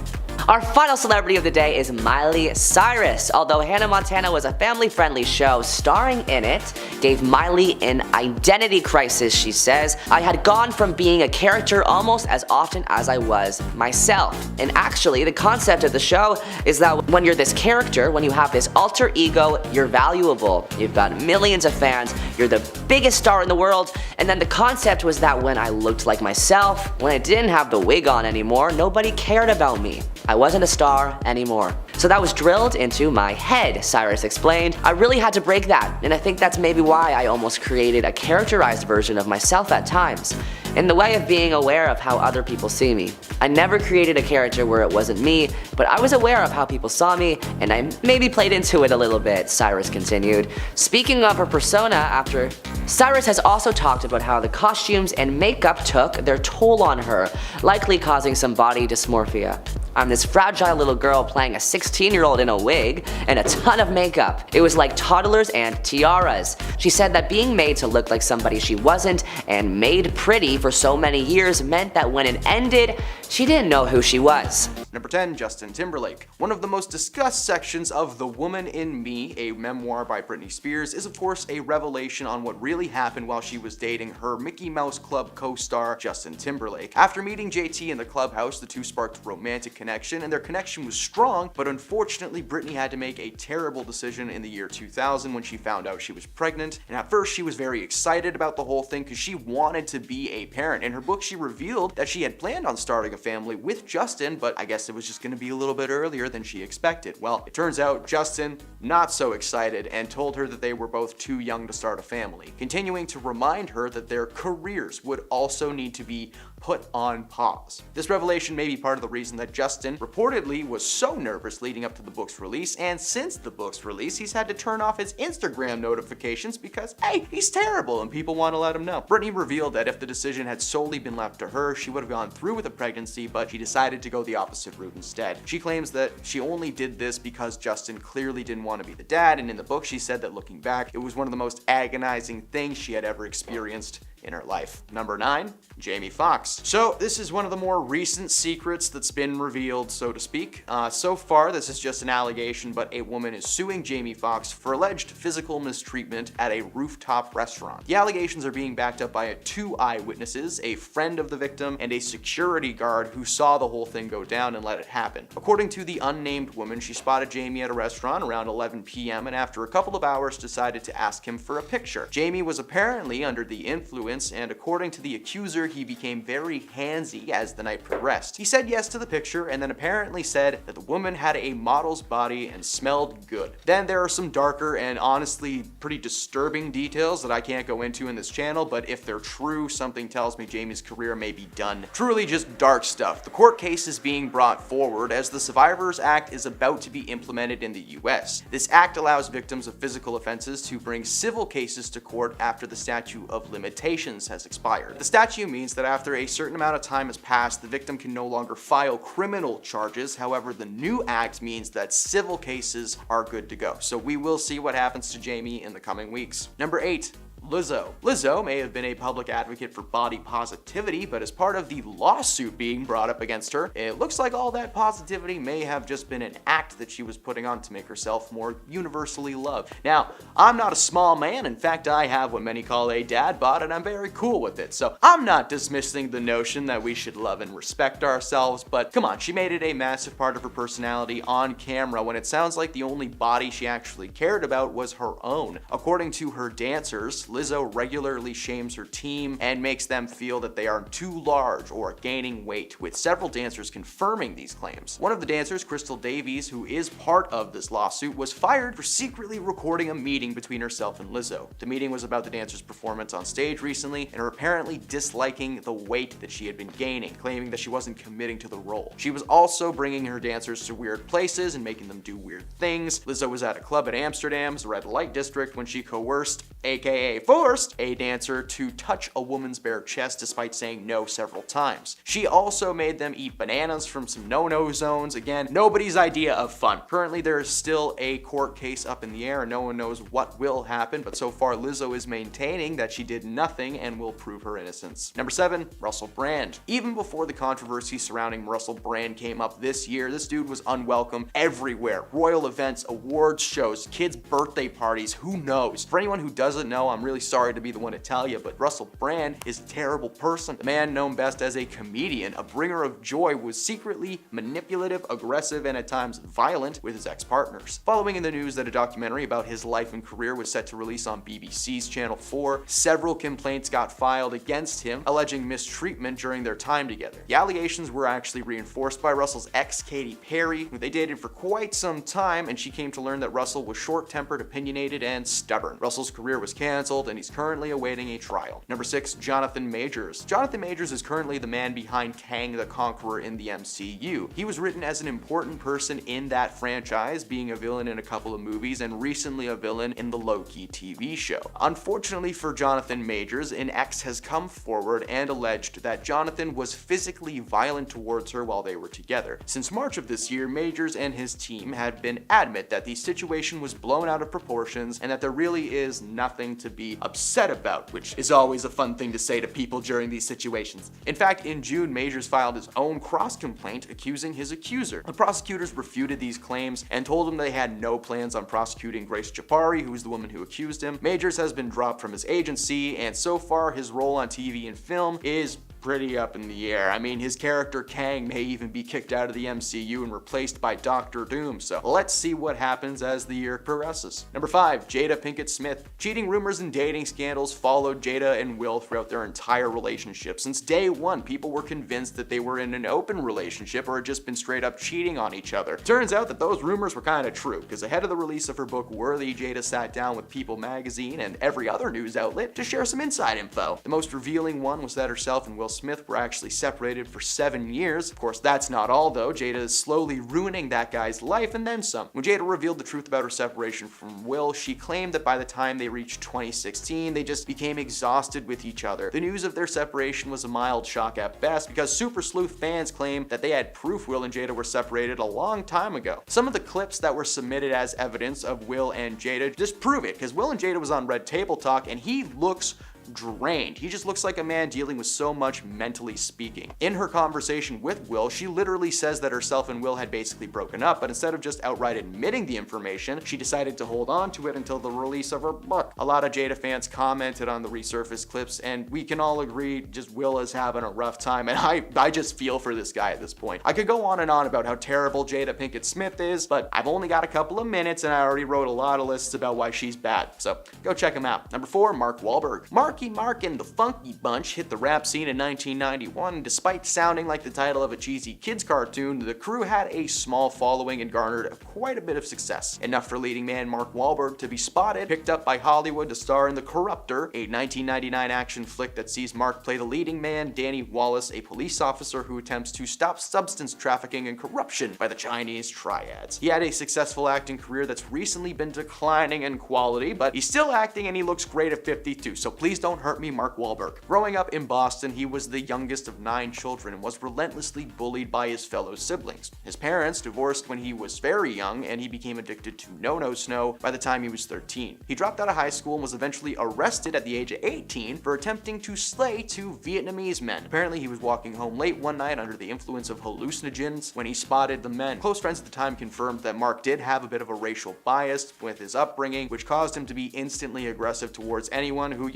Our final celebrity of the day is Miley Cyrus. Although Hannah Montana was a family-friendly show, starring in it gave Miley an identity crisis, she says. "I had gone from being a character almost as often as I was myself." And actually, the concept of the show is that when you're this character, when you have this alter ego, you're valuable. You've got millions of fans, you're the biggest star in the world, and then the concept was that when I looked like myself, when I didn't have the wig on anymore, nobody cared about me. I wasn't a star anymore. So that was drilled into my head, Cyrus explained. "I really had to break that, and I think that's maybe why I almost created a characterized version of myself at times, in the way of being aware of how other people see me. I never created a character where it wasn't me, but I was aware of how people saw me, and I maybe played into it a little bit," Cyrus continued. Speaking of her persona after, Cyrus has also talked about how the costumes and makeup took their toll on her, likely causing some body dysmorphia. "I'm this fragile little girl playing a 16-year-old in a wig and a ton of makeup. It was like toddlers and tiaras." She said that being made to look like somebody she wasn't and made pretty for so many years meant that when it ended, she didn't know who she was. Number 10, Justin Timberlake. One of the most discussed sections of The Woman in Me, a memoir by Britney Spears, is of course a revelation on what really happened while she was dating her Mickey Mouse Club co-star Justin Timberlake. After meeting JT in the clubhouse, the two sparked a romantic connection, and their connection was strong, but unfortunately Britney had to make a terrible decision in the year 2000 when she found out she was pregnant. And at first she was very excited about the whole thing because she wanted to be a parent. In her book she revealed that she had planned on starting a family with Justin, but I guess it was just going to be a little bit earlier than she expected. Well, it turns out Justin, not so excited, and told her that they were both too young to start a family, continuing to remind her that their careers would also need to be put on pause. This revelation may be part of the reason that Justin reportedly was so nervous leading up to the book's release, and since the book's release, he's had to turn off his Instagram notifications because, hey, he's terrible and people want to let him know. Britney revealed that if the decision had solely been left to her, she would have gone through with the pregnancy, but she decided to go the opposite route instead. She claims that she only did this because Justin clearly didn't want to be the dad, and in the book she said that looking back, it was one of the most agonizing things she had ever experienced in her life. Number 9, Jamie Foxx. So this is one of the more recent secrets that's been revealed, so to speak. So far, this is just an allegation, but a woman is suing Jamie Foxx for alleged physical mistreatment at a rooftop restaurant. The allegations are being backed up by 2 eyewitnesses, a friend of the victim and a security guard who saw the whole thing go down and let it happen. According to the unnamed woman, she spotted Jamie at a restaurant around 11 p.m. and after a couple of hours decided to ask him for a picture. Jamie was apparently under the influence, and according to the accuser, he became very handsy as the night progressed. He said yes to the picture and then apparently said that the woman had a model's body and smelled good. Then there are some darker and honestly pretty disturbing details that I can't go into in this channel, but if they're true, something tells me Jamie's career may be done. Truly just dark stuff. The court case is being brought forward as the Survivors Act is about to be implemented in the US. This act allows victims of physical offenses to bring civil cases to court after the statute of limitations has expired. The statute means that after a certain amount of time has passed, the victim can no longer file criminal charges. However, the new act means that civil cases are good to go. So we will see what happens to Jamie in the coming weeks. Number 8. Lizzo. Lizzo may have been a public advocate for body positivity, but as part of the lawsuit being brought up against her, it looks like all that positivity may have just been an act that she was putting on to make herself more universally loved. Now, I'm not a small man. In fact, I have what many call a dad bod, and I'm very cool with it. So I'm not dismissing the notion that we should love and respect ourselves, but come on, she made it a massive part of her personality on camera when it sounds like the only body she actually cared about was her own. According to her dancers, Lizzo regularly shames her team and makes them feel that they are too large or gaining weight, with several dancers confirming these claims. One of the dancers, Crystal Davies, who is part of this lawsuit, was fired for secretly recording a meeting between herself and Lizzo. The meeting was about the dancer's performance on stage recently and her apparently disliking the weight that she had been gaining, claiming that she wasn't committing to the role. She was also bringing her dancers to weird places and making them do weird things. Lizzo was at a club in Amsterdam's red light district when she coerced, aka forced, a dancer to touch a woman's bare chest despite saying no several times. She also made them eat bananas from some no-no zones. Again, nobody's idea of fun. Currently, there is still a court case up in the air and no one knows what will happen, but so far Lizzo is maintaining that she did nothing and will prove her innocence. Number 7, Russell Brand. Even before the controversy surrounding Russell Brand came up this year, this dude was unwelcome everywhere. Royal events, awards shows, kids' birthday parties, who knows? For anyone who doesn't know, I'm really sorry to be the one to tell you, but Russell Brand is a terrible person. The man, known best as a comedian, a bringer of joy, was secretly manipulative, aggressive, and at times violent with his ex-partners. Following in the news that a documentary about his life and career was set to release on BBC's Channel 4, several complaints got filed against him, alleging mistreatment during their time together. The allegations were actually reinforced by Russell's ex, Katy Perry, who they dated for quite some time, and she came to learn that Russell was short-tempered, opinionated, and stubborn. Russell's career was canceled, and he's currently awaiting a trial. Number 6, Jonathan Majors. Jonathan Majors is currently the man behind Kang the Conqueror in the MCU. He was written as an important person in that franchise, being a villain in a couple of movies and recently a villain in the Loki TV show. Unfortunately for Jonathan Majors, an ex has come forward and alleged that Jonathan was physically violent towards her while they were together. Since March of this year, Majors and his team had been adamant that the situation was blown out of proportions and that there really is nothing to be upset about, which is always a fun thing to say to people during these situations. In fact, in June, Majors filed his own cross-complaint accusing his accuser. The prosecutors refuted these claims and told him they had no plans on prosecuting Grace Jafari, who was the woman who accused him. Majors has been dropped from his agency, and so far his role on TV and film is pretty up in the air. I mean, his character Kang may even be kicked out of the MCU and replaced by Doctor Doom, so let's see what happens as the year progresses. Number 5, Jada Pinkett Smith. Cheating rumors and dating scandals followed Jada and Will throughout their entire relationship. Since day one, people were convinced that they were in an open relationship or had just been straight up cheating on each other. Turns out that those rumors were kind of true, because ahead of the release of her book Worthy, Jada sat down with People magazine and every other news outlet to share some inside info. The most revealing one was that herself and Will Smith were actually separated for 7 years. Of course, that's not all though. Jada is slowly ruining that guy's life and then some. When Jada revealed the truth about her separation from Will, she claimed that by the time they reached 2016, they just became exhausted with each other. The news of their separation was a mild shock at best, because Super Sleuth fans claim that they had proof Will and Jada were separated a long time ago. Some of the clips that were submitted as evidence of Will and Jada just prove it, because Will and Jada was on Red Table Talk and he looks drained. He just looks like a man dealing with so much mentally speaking. In her conversation with Will, she literally says that herself and Will had basically broken up, but instead of just outright admitting the information, she decided to hold on to it until the release of her book. A lot of Jada fans commented on the resurfaced clips, and we can all agree just Will is having a rough time, and I just feel for this guy at this point. I could go on and on about how terrible Jada Pinkett Smith is, but I've only got a couple of minutes and I already wrote a lot of lists about why she's bad, so go check him out. Number 4, Mark Wahlberg. Marky Mark and the Funky Bunch hit the rap scene in 1991, and despite sounding like the title of a cheesy kids cartoon, the crew had a small following and garnered quite a bit of success. Enough for leading man Mark Wahlberg to be spotted, picked up by Hollywood to star in The Corruptor, a 1999 action flick that sees Mark play the leading man, Danny Wallace, a police officer who attempts to stop substance trafficking and corruption by the Chinese triads. He had a successful acting career that's recently been declining in quality, but he's still acting and he looks great at 52, so please don't hurt me, Mark Wahlberg. Growing up in Boston, he was the youngest of 9 children and was relentlessly bullied by his fellow siblings. His parents divorced when he was very young, and he became addicted to no-no snow by the time he was 13. He dropped out of high school and was eventually arrested at the age of 18 for attempting to slay 2 Vietnamese men. Apparently, he was walking home late one night under the influence of hallucinogens when he spotted the men. Close friends at the time confirmed that Mark did have a bit of a racial bias with his upbringing, which caused him to be instantly aggressive towards anyone who,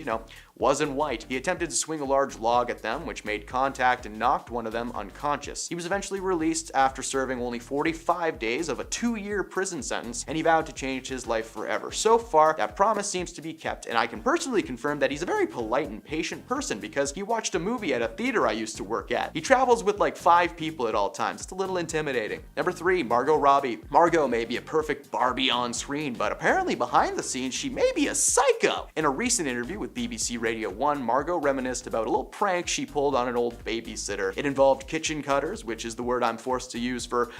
wasn't white. He attempted to swing a large log at them, which made contact and knocked one of them unconscious. He was eventually released after serving only 45 days of a 2-year prison sentence, and he vowed to change his life forever. So far, that promise seems to be kept, and I can personally confirm that he's a very polite and patient person because he watched a movie at a theater I used to work at. He travels with like 5 people at all times. It's a little intimidating. Number 3, Margot Robbie. Margot may be a perfect Barbie on screen, but apparently behind the scenes, she may be a psycho. In a recent interview with BBC Radio 1, Margot reminisced about a little prank she pulled on an old babysitter. It involved kitchen cutters, which is the word I'm forced to use for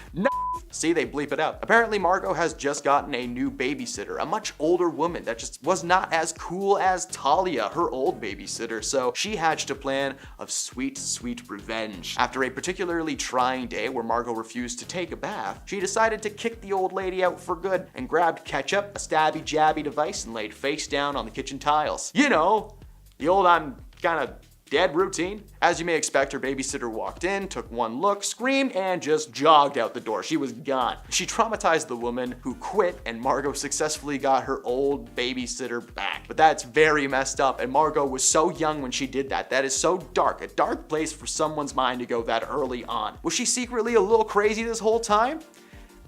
See, they bleep it out. Apparently, Margot has just gotten a new babysitter, a much older woman that just was not as cool as Talia, her old babysitter, so she hatched a plan of sweet, sweet revenge. After a particularly trying day where Margot refused to take a bath, she decided to kick the old lady out for good and grabbed ketchup, a stabby-jabby device, and laid face down on the kitchen tiles. The old I'm kinda dead routine. As you may expect, her babysitter walked in, took one look, screamed, and just jogged out the door. She was gone. She traumatized the woman, who quit, and Margot successfully got her old babysitter back. But that's very messed up, and Margot was so young when she did that. That is so dark, a dark place for someone's mind to go that early on. Was she secretly a little crazy this whole time?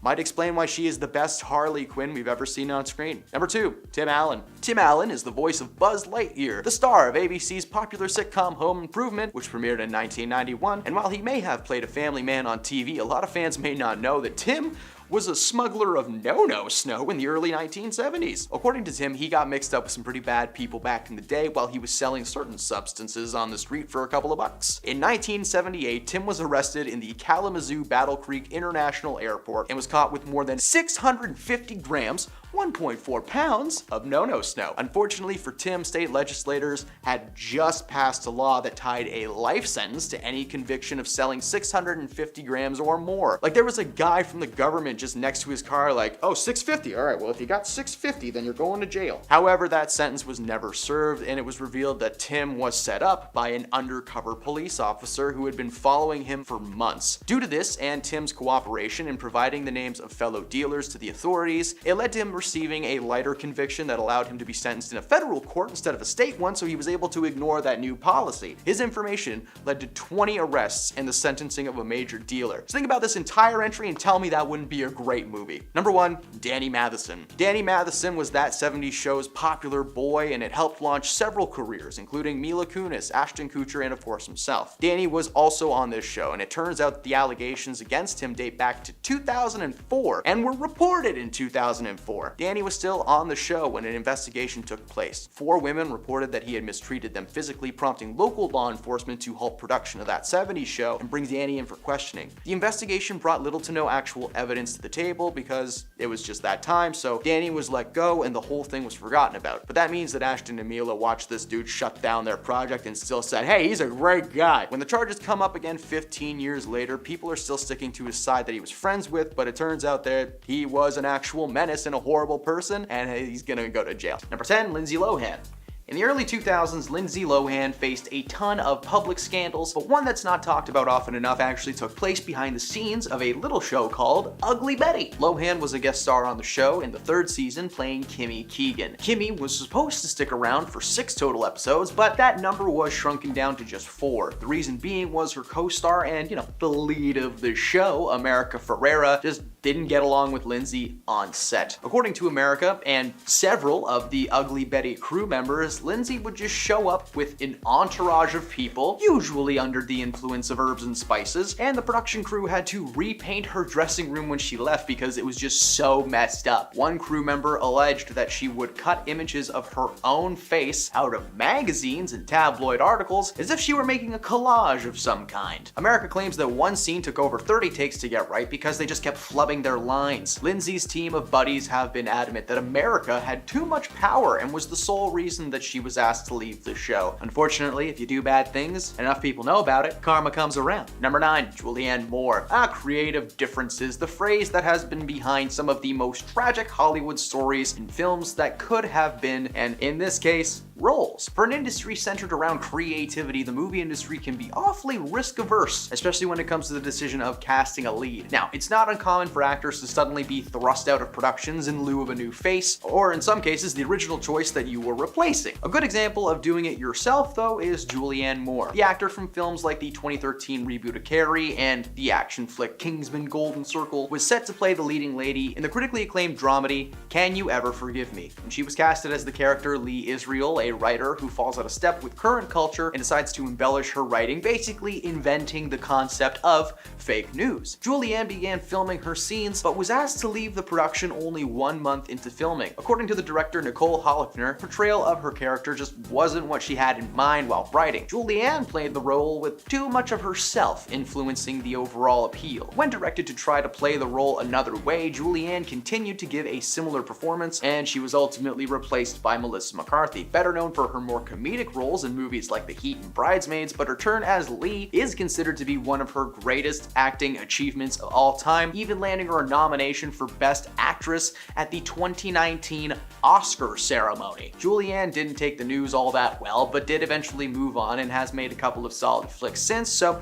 Might explain why she is the best Harley Quinn we've ever seen on screen. Number 2, Tim Allen. Tim Allen is the voice of Buzz Lightyear, the star of ABC's popular sitcom Home Improvement, which premiered in 1991. And while he may have played a family man on TV, a lot of fans may not know that Tim was a smuggler of no-no snow in the early 1970s. According to Tim, he got mixed up with some pretty bad people back in the day while he was selling certain substances on the street for a couple of bucks. In 1978, Tim was arrested in the Kalamazoo Battle Creek International Airport and was caught with more than 650 grams, 1.4 pounds of no-no snow. Unfortunately for Tim, state legislators had just passed a law that tied a life sentence to any conviction of selling 650 grams or more. Like, there was a guy from the government just next to his car like, oh, 650, all right, well, if you got 650, then you're going to jail. However, that sentence was never served, and it was revealed that Tim was set up by an undercover police officer who had been following him for months. Due to this and Tim's cooperation in providing the names of fellow dealers to the authorities, it led to him receiving a lighter conviction that allowed him to be sentenced in a federal court instead of a state one, so he was able to ignore that new policy. His information led to 20 arrests and the sentencing of a major dealer. So think about this entire entry and tell me that wouldn't be a great movie. Number 1, Danny Matheson. Danny Matheson was that 70s show's popular boy, and it helped launch several careers, including Mila Kunis, Ashton Kutcher, and of course himself. Danny was also on this show, and it turns out the allegations against him date back to 2004 and were reported in 2004. Danny was still on the show when an investigation took place. 4 women reported that he had mistreated them physically, prompting local law enforcement to halt production of that 70s show and bring Danny in for questioning. The investigation brought little to no actual evidence to the table because it was just that time, so Danny was let go and the whole thing was forgotten about. But that means that Ashton and Mila watched this dude shut down their project and still said, hey, he's a great guy. When the charges come up again 15 years later, people are still sticking to his side that he was friends with, but it turns out that he was an actual menace and a horrible person, and he's gonna go to jail. Number 10, Lindsay Lohan. In the early 2000s, Lindsay Lohan faced a ton of public scandals, but one that's not talked about often enough actually took place behind the scenes of a little show called Ugly Betty. Lohan was a guest star on the show in the 3rd season playing Kimmy Keegan. Kimmy was supposed to stick around for 6 total episodes, but that number was shrunken down to just 4. The reason being was her co-star and, the lead of the show, America Ferrera, just didn't get along with Lindsay on set. According to America and several of the Ugly Betty crew members, Lindsay would just show up with an entourage of people, usually under the influence of herbs and spices, and the production crew had to repaint her dressing room when she left because it was just so messed up. One crew member alleged that she would cut images of her own face out of magazines and tabloid articles as if she were making a collage of some kind. America claims that one scene took over 30 takes to get right because they just kept flubbing their lines. Lindsay's team of buddies have been adamant that America had too much power and was the sole reason that she was asked to leave the show. Unfortunately, if you do bad things, enough people know about it, karma comes around. Number 9, Julianne Moore. Creative differences, the phrase that has been behind some of the most tragic Hollywood stories in films that could have been, and in this case, roles. For an industry centered around creativity, the movie industry can be awfully risk-averse, especially when it comes to the decision of casting a lead. Now, it's not uncommon for actors to suddenly be thrust out of productions in lieu of a new face, or in some cases, the original choice that you were replacing. A good example of doing it yourself, though, is Julianne Moore. The actor from films like the 2013 reboot of Carrey and the action flick Kingsman: Golden Circle was set to play the leading lady in the critically acclaimed dramedy Can You Ever Forgive Me? And she was casted as the character Lee Israel, a writer who falls out of step with current culture and decides to embellish her writing, basically inventing the concept of fake news. Julianne began filming her scenes, but was asked to leave the production only 1 month into filming. According to the director Nicole Hollifner, portrayal of her character just wasn't what she had in mind while writing. Julianne played the role with too much of herself influencing the overall appeal. When directed to try to play the role another way, Julianne continued to give a similar performance, and she was ultimately replaced by Melissa McCarthy, better known for her more comedic roles in movies like The Heat and Bridesmaids, but her turn as Lee is considered to be one of her greatest acting achievements of all time, even landing her a nomination for Best Actress at the 2019 Oscar ceremony. Julianne didn't take the news all that well, but did eventually move on and has made a couple of solid flicks since, so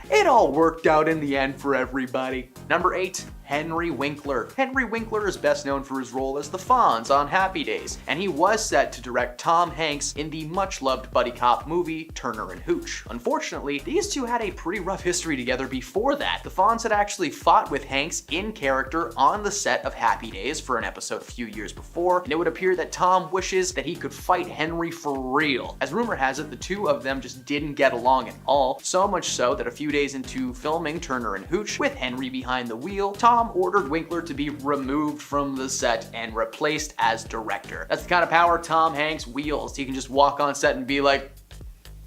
it all worked out in the end for everybody. Number 8, Henry Winkler. Henry Winkler is best known for his role as the Fonz on Happy Days, and he was set to direct Tom Hanks in the much-loved buddy cop movie Turner and Hooch. Unfortunately, these two had a pretty rough history together before that. The Fonz had actually fought with Hanks in character on the set of Happy Days for an episode a few years before, and it would appear that Tom wishes that he could fight Henry for real. As rumor has it, the two of them just didn't get along at all, so much so that a few days into filming Turner and Hooch, with Henry behind the wheel, Tom ordered Winkler to be removed from the set and replaced as director. That's the kind of power Tom Hanks wields. He can just walk on set and be like,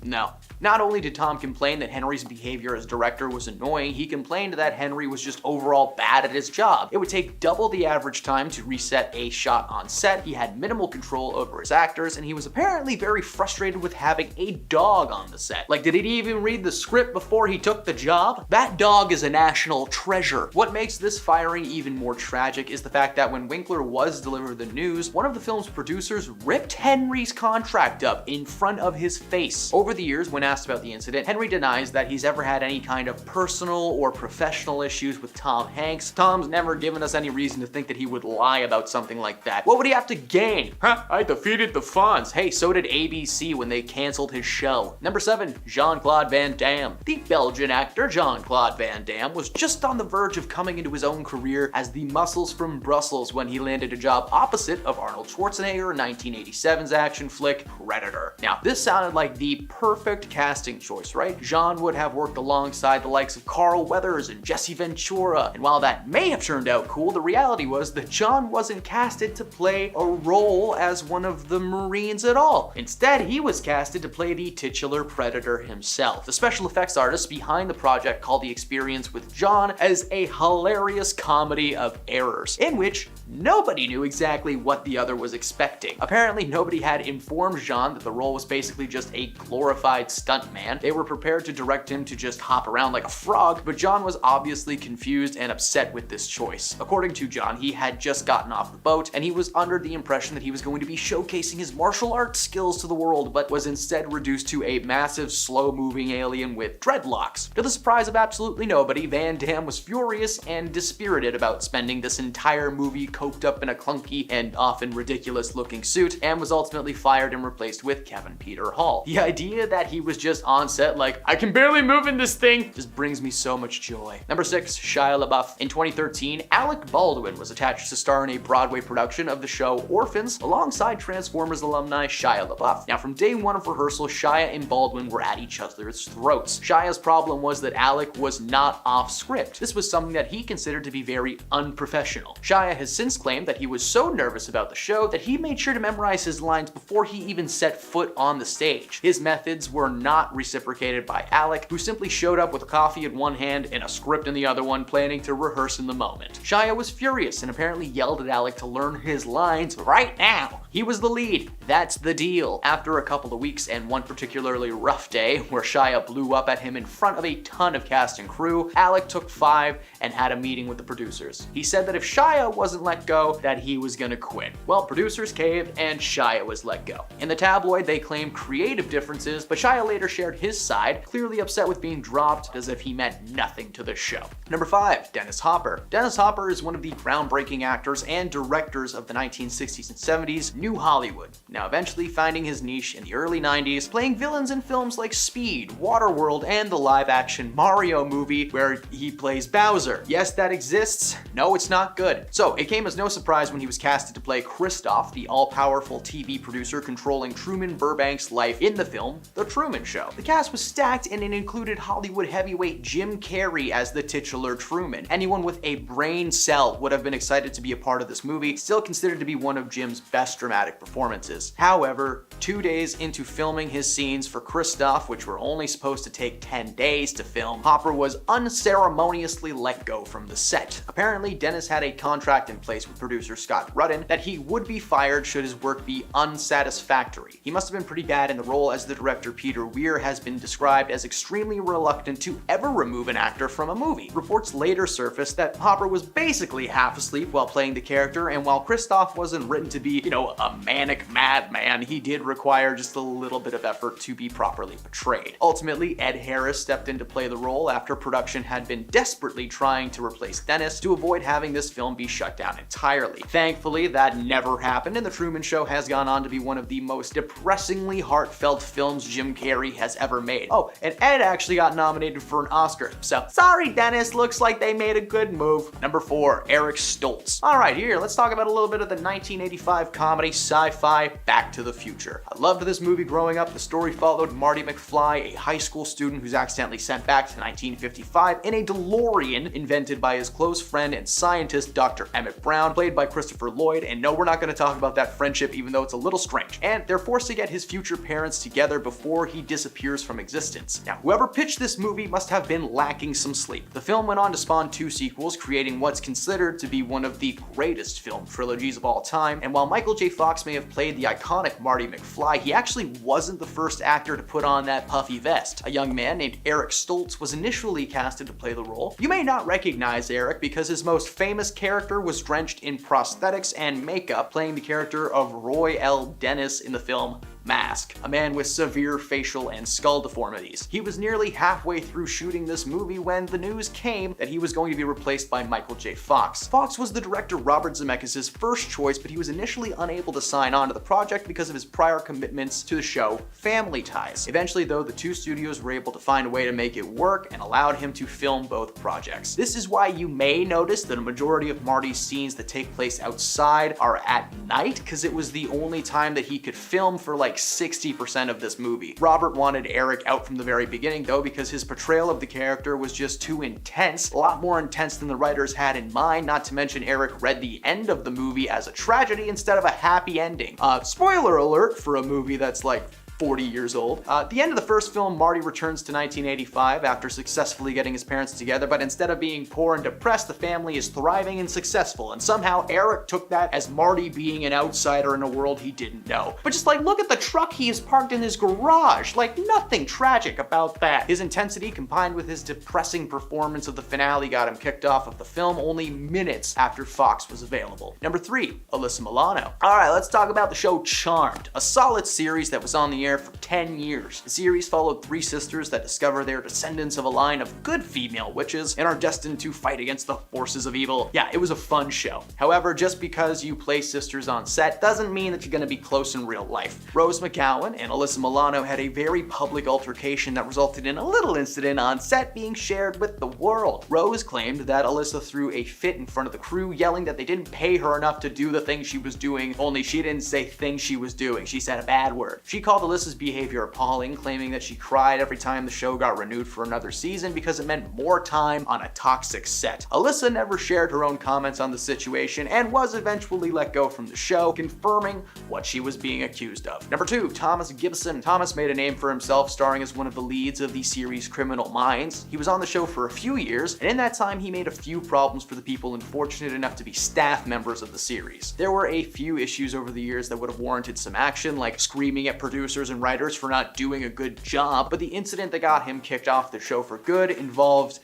no. Not only did Tom complain that Henry's behavior as director was annoying, he complained that Henry was just overall bad at his job. It would take double the average time to reset a shot on set, he had minimal control over his actors, and he was apparently very frustrated with having a dog on the set. Like, did he even read the script before he took the job? That dog is a national treasure. What makes this firing even more tragic is the fact that when Winkler was delivered the news, one of the film's producers ripped Henry's contract up in front of his face. Over the years, when asked about the incident, Henry denies that he's ever had any kind of personal or professional issues with Tom Hanks. Tom's never given us any reason to think that he would lie about something like that. What would he have to gain? I defeated the Fonz. Hey, so did ABC when they canceled his show. Number 7, JeanClaude Van Dam. The Belgian actor JeanClaude Van Dam was just on the verge of coming into his own career as the Muscles from Brussels when he landed a job opposite of Arnold Schwarzenegger in 1987's action flick Predator. Now, this sounded like the perfect casting choice, right? Jean would have worked alongside the likes of Carl Weathers and Jesse Ventura, and while that may have turned out cool, the reality was that Jean wasn't casted to play a role as one of the Marines at all. Instead, he was casted to play the titular Predator himself. The special effects artist behind the project called the experience with Jean as a hilarious comedy of errors, in which nobody knew exactly what the other was expecting. Apparently, nobody had informed Jean that the role was basically just a glorified stunt stuntman. They were prepared to direct him to just hop around like a frog, but John was obviously confused and upset with this choice. According to John, he had just gotten off the boat, and he was under the impression that he was going to be showcasing his martial arts skills to the world, but was instead reduced to a massive, slow-moving alien with dreadlocks. To the surprise of absolutely nobody, Van Dam was furious and dispirited about spending this entire movie coked up in a clunky and often ridiculous-looking suit, and was ultimately fired and replaced with Kevin Peter Hall. The idea that he was just on set like, I can barely move in this thing, just brings me so much joy. Number 6, Shia LaBeouf. In 2013, Alec Baldwin was attached to star in a Broadway production of the show Orphans alongside Transformers alumni Shia LaBeouf. Now, from day one of rehearsal, Shia and Baldwin were at each other's throats. Shia's problem was that Alec was not off script. This was something that he considered to be very unprofessional. Shia has since claimed that he was so nervous about the show that he made sure to memorize his lines before he even set foot on the stage. His methods were not reciprocated by Alec, who simply showed up with coffee in one hand and a script in the other one, planning to rehearse in the moment. Shia was furious and apparently yelled at Alec to learn his lines right now. He was the lead. That's the deal. After a couple of weeks and one particularly rough day where Shia blew up at him in front of a ton of cast and crew, Alec took 5 and had a meeting with the producers. He said that if Shia wasn't let go, that he was gonna quit. Well, producers caved and Shia was let go. In the tabloid, they claimed creative differences, but Shia later shared his side, clearly upset with being dropped as if he meant nothing to the show. Number 5, Dennis Hopper. Dennis Hopper is one of the groundbreaking actors and directors of the 1960s and 70s New Hollywood, now eventually finding his niche in the early 90s, playing villains in films like Speed, Waterworld, and the live-action Mario movie where he plays Bowser. Yes, that exists. No, it's not good. So, it came as no surprise when he was casted to play Kristoff, the all-powerful TV producer controlling Truman Burbank's life in the film The Truman Show. The cast was stacked and it included Hollywood heavyweight Jim Carrey as the titular Truman. Anyone with a brain cell would have been excited to be a part of this movie, still considered to be one of Jim's best dramatic performances. However, 2 days into filming his scenes for Kristoff, which were only supposed to take 10 days to film, Hopper was unceremoniously let go from the set. Apparently, Dennis had a contract in place with producer Scott Rudin that he would be fired should his work be unsatisfactory. He must have been pretty bad in the role, as the director Peter Weir has been described as extremely reluctant to ever remove an actor from a movie. Reports later surfaced that Hopper was basically half asleep while playing the character, and while Kristoff wasn't written to be, a manic madman, he did require just a little bit of effort to be properly portrayed. Ultimately, Ed Harris stepped in to play the role after production had been desperately trying to replace Dennis to avoid having this film be shut down entirely. Thankfully, that never happened, and The Truman Show has gone on to be one of the most depressingly heartfelt films Jim Carrey has ever made. Oh, and Ed actually got nominated for an Oscar, so sorry Dennis, looks like they made a good move. Number 4, Eric Stoltz. Alright, here, let's talk about a little bit of the 1985 comedy sci-fi Back to the Future. I loved this movie growing up. The story followed Marty McFly, a high school student who's accidentally sent back to 1955 in a DeLorean invented by his close friend and scientist Dr. Emmett Brown, played by Christopher Lloyd. And no, we're not going to talk about that friendship, even though it's a little strange. And they're forced to get his future parents together before he disappears from existence. Now, whoever pitched this movie must have been lacking some sleep. The film went on to spawn 2 sequels, creating what's considered to be one of the greatest film trilogies of all time. And while Michael J. Fox may have played the iconic Marty McFly, he actually wasn't the first actor to put on that puffy vest. A young man named Eric Stoltz was initially casted to play the role. You may not recognize Eric because his most famous character was drenched in prosthetics and makeup, playing the character of Roy L. Dennis in the film Mask, a man with severe facial and skull deformities. He was nearly halfway through shooting this movie when the news came that he was going to be replaced by Michael J. Fox. Fox was the director Robert Zemeckis' first choice, but he was initially unable to sign on to the project because of his prior commitments to the show Family Ties. Eventually, though, the 2 studios were able to find a way to make it work and allowed him to film both projects. This is why you may notice that a majority of Marty's scenes that take place outside are at night, because it was the only time that he could film for like 60% of this movie. Robert wanted Eric out from the very beginning though, because his portrayal of the character was just too intense, a lot more intense than the writers had in mind, not to mention Eric read the end of the movie as a tragedy instead of a happy ending. Spoiler alert for a movie that's like 40 years old. At the end of the first film, Marty returns to 1985 after successfully getting his parents together, but instead of being poor and depressed, the family is thriving and successful, and somehow Eric took that as Marty being an outsider in a world he didn't know. But just like, look at the truck he has parked in his garage, like nothing tragic about that. His intensity combined with his depressing performance of the finale got him kicked off of the film only minutes after Fox was available. Number 3, Alyssa Milano. Alright, let's talk about the show Charmed, a solid series that was on the air for 10 years. The series followed 3 sisters that discover they're descendants of a line of good female witches and are destined to fight against the forces of evil. Yeah, it was a fun show. However, just because you play sisters on set doesn't mean that you're gonna be close in real life. Rose McGowan and Alyssa Milano had a very public altercation that resulted in a little incident on set being shared with the world. Rose claimed that Alyssa threw a fit in front of the crew, yelling that they didn't pay her enough to do the things she was doing, only she didn't say things she was doing. She said a bad word. She called Alyssa's behavior appalling, claiming that she cried every time the show got renewed for another season because it meant more time on a toxic set. Alyssa never shared her own comments on the situation and was eventually let go from the show, confirming what she was being accused of. Number 2, Thomas Gibson. Thomas made a name for himself starring as one of the leads of the series Criminal Minds. He was on the show for a few years, and in that time he made a few problems for the people unfortunate enough to be staff members of the series. There were a few issues over the years that would have warranted some action, like screaming at producers and writers for not doing a good job, but the incident that got him kicked off the show for good involved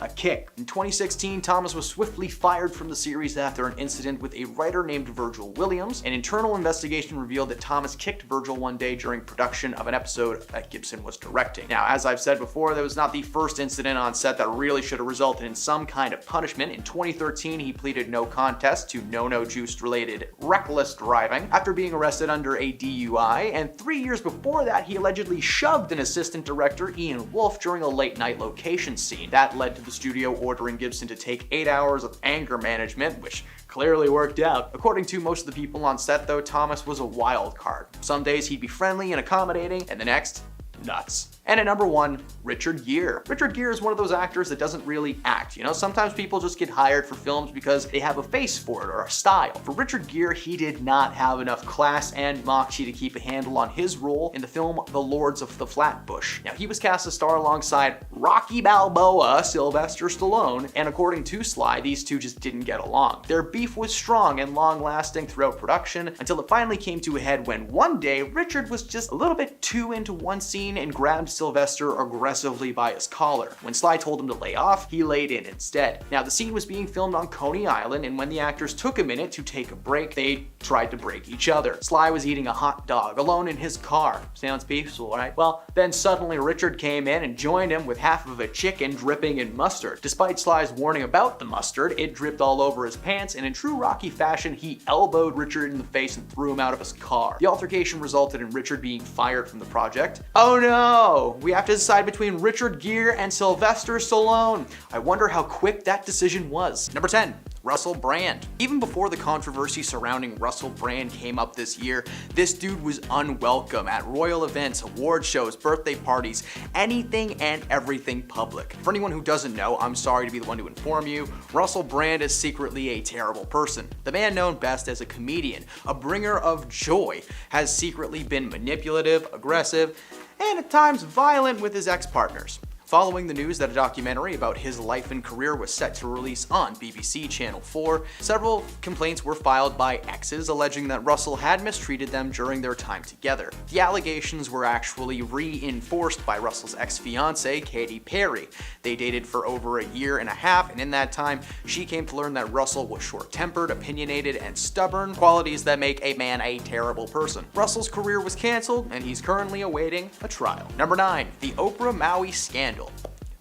a kick. In 2016, Thomas was swiftly fired from the series after an incident with a writer named Virgil Williams. An internal investigation revealed that Thomas kicked Virgil one day during production of an episode that Gibson was directing. Now, as I've said before, that was not the first incident on set that really should have resulted in some kind of punishment. In 2013, he pleaded no contest to no juice related reckless driving after being arrested under a DUI, and 3 years before that, he allegedly shoved an assistant director, Ian Wolfe, during a late night location scene. That led to the studio ordering Gibson to take 8 hours of anger management, which clearly worked out. According to most of the people on set though, Thomas was a wild card. Some days he'd be friendly and accommodating, and the next, nuts. And at number 1, Richard Gere. Richard Gere is one of those actors that doesn't really act. You know, sometimes people just get hired for films because they have a face for it or a style. For Richard Gere, he did not have enough class and moxie to keep a handle on his role in the film The Lords of the Flatbush. Now, he was cast to star alongside Rocky Balboa, Sylvester Stallone, and according to Sly, these two just didn't get along. Their beef was strong and long-lasting throughout production until it finally came to a head when one day Richard was just a little bit too into one scene and grabbed Sylvester aggressively by his collar. When Sly told him to lay off, he laid in instead. Now, the scene was being filmed on Coney Island, and when the actors took a minute to take a break, they tried to break each other. Sly was eating a hot dog alone in his car. Sounds peaceful, right? Well, then suddenly Richard came in and joined him with half of a chicken dripping in mustard. Despite Sly's warning about the mustard, it dripped all over his pants, and in true Rocky fashion, he elbowed Richard in the face and threw him out of his car. The altercation resulted in Richard being fired from the project. Oh no! We have to decide between Richard Gere and Sylvester Stallone. I wonder how quick that decision was. Number 10. Russell Brand. Even before the controversy surrounding Russell Brand came up this year, this dude was unwelcome at royal events, award shows, birthday parties, anything and everything public. For anyone who doesn't know, I'm sorry to be the one to inform you, Russell Brand is secretly a terrible person. The man known best as a comedian, a bringer of joy, has secretly been manipulative, aggressive, and at times violent with his ex-partners. Following the news that a documentary about his life and career was set to release on BBC Channel 4, several complaints were filed by exes alleging that Russell had mistreated them during their time together. The allegations were actually reinforced by Russell's ex-fiancée, Katy Perry. They dated for over a year and a half, and in that time, she came to learn that Russell was short-tempered, opinionated, and stubborn, qualities that make a man a terrible person. Russell's career was canceled, and he's currently awaiting a trial. Number 9. The Oprah Maui Scandal.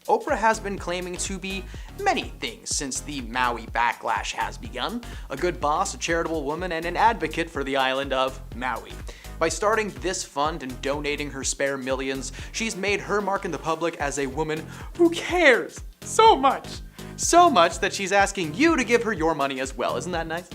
Oprah has been claiming to be many things since the Maui backlash has begun. A good boss, a charitable woman, and an advocate for the island of Maui. By starting this fund and donating her spare millions, she's made her mark in the public as a woman who cares so much. So much that she's asking you to give her your money as well. Isn't that nice?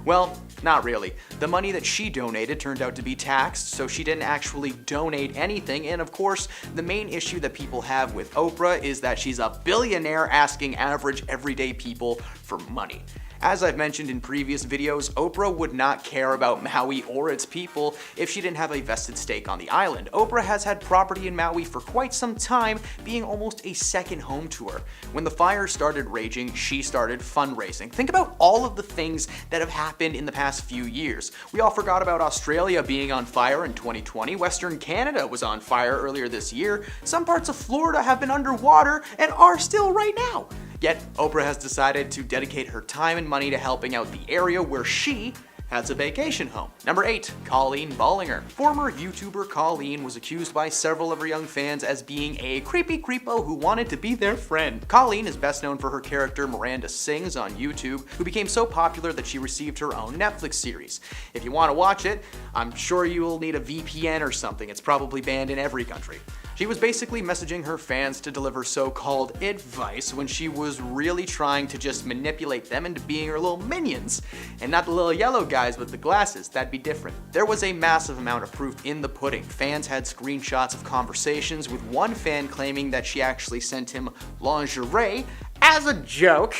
Well, not really. The money that she donated turned out to be taxed, so she didn't actually donate anything, and of course, the main issue that people have with Oprah is that she's a billionaire asking average, everyday people for money. As I've mentioned in previous videos, Oprah would not care about Maui or its people if she didn't have a vested stake on the island. Oprah has had property in Maui for quite some time, being almost a second home to her. When the fire started raging, she started fundraising. Think about all of the things that have happened in the past few years. We all forgot about Australia being on fire in 2020. Western Canada was on fire earlier this year. Some parts of Florida have been underwater and are still right now. Yet, Oprah has decided to dedicate her time and money to helping out the area where she has a vacation home. Number 8, Colleen Ballinger. Former YouTuber Colleen was accused by several of her young fans as being a creepy creepo who wanted to be their friend. Colleen is best known for her character Miranda Sings on YouTube, who became so popular that she received her own Netflix series. If you want to watch it, I'm sure you will need a VPN or something. It's probably banned in every country. She was basically messaging her fans to deliver so-called advice when she was really trying to just manipulate them into being her little minions. And not the little yellow guys with the glasses, that'd be different. There was a massive amount of proof in the pudding. Fans had screenshots of conversations, with one fan claiming that she actually sent him lingerie as a joke.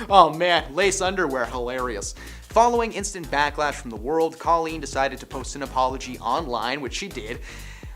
Oh man, lace underwear, hilarious. Following instant backlash from the world, Colleen decided to post an apology online, which she did,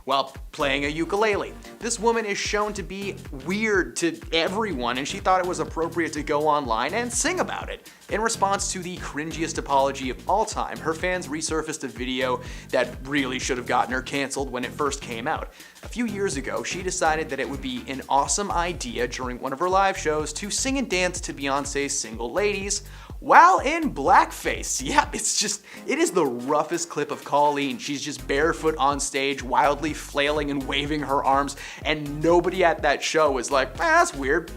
while playing a ukulele. This woman is shown to be weird to everyone, and she thought it was appropriate to go online and sing about it. In response to the cringiest apology of all time, her fans resurfaced a video that really should have gotten her canceled when it first came out. A few years ago, she decided that it would be an awesome idea during one of her live shows to sing and dance to Beyonce's Single Ladies while in blackface. Yeah, it is the roughest clip of Colleen. She's just barefoot on stage, wildly flailing and waving her arms, and nobody at that show is like, that's weird.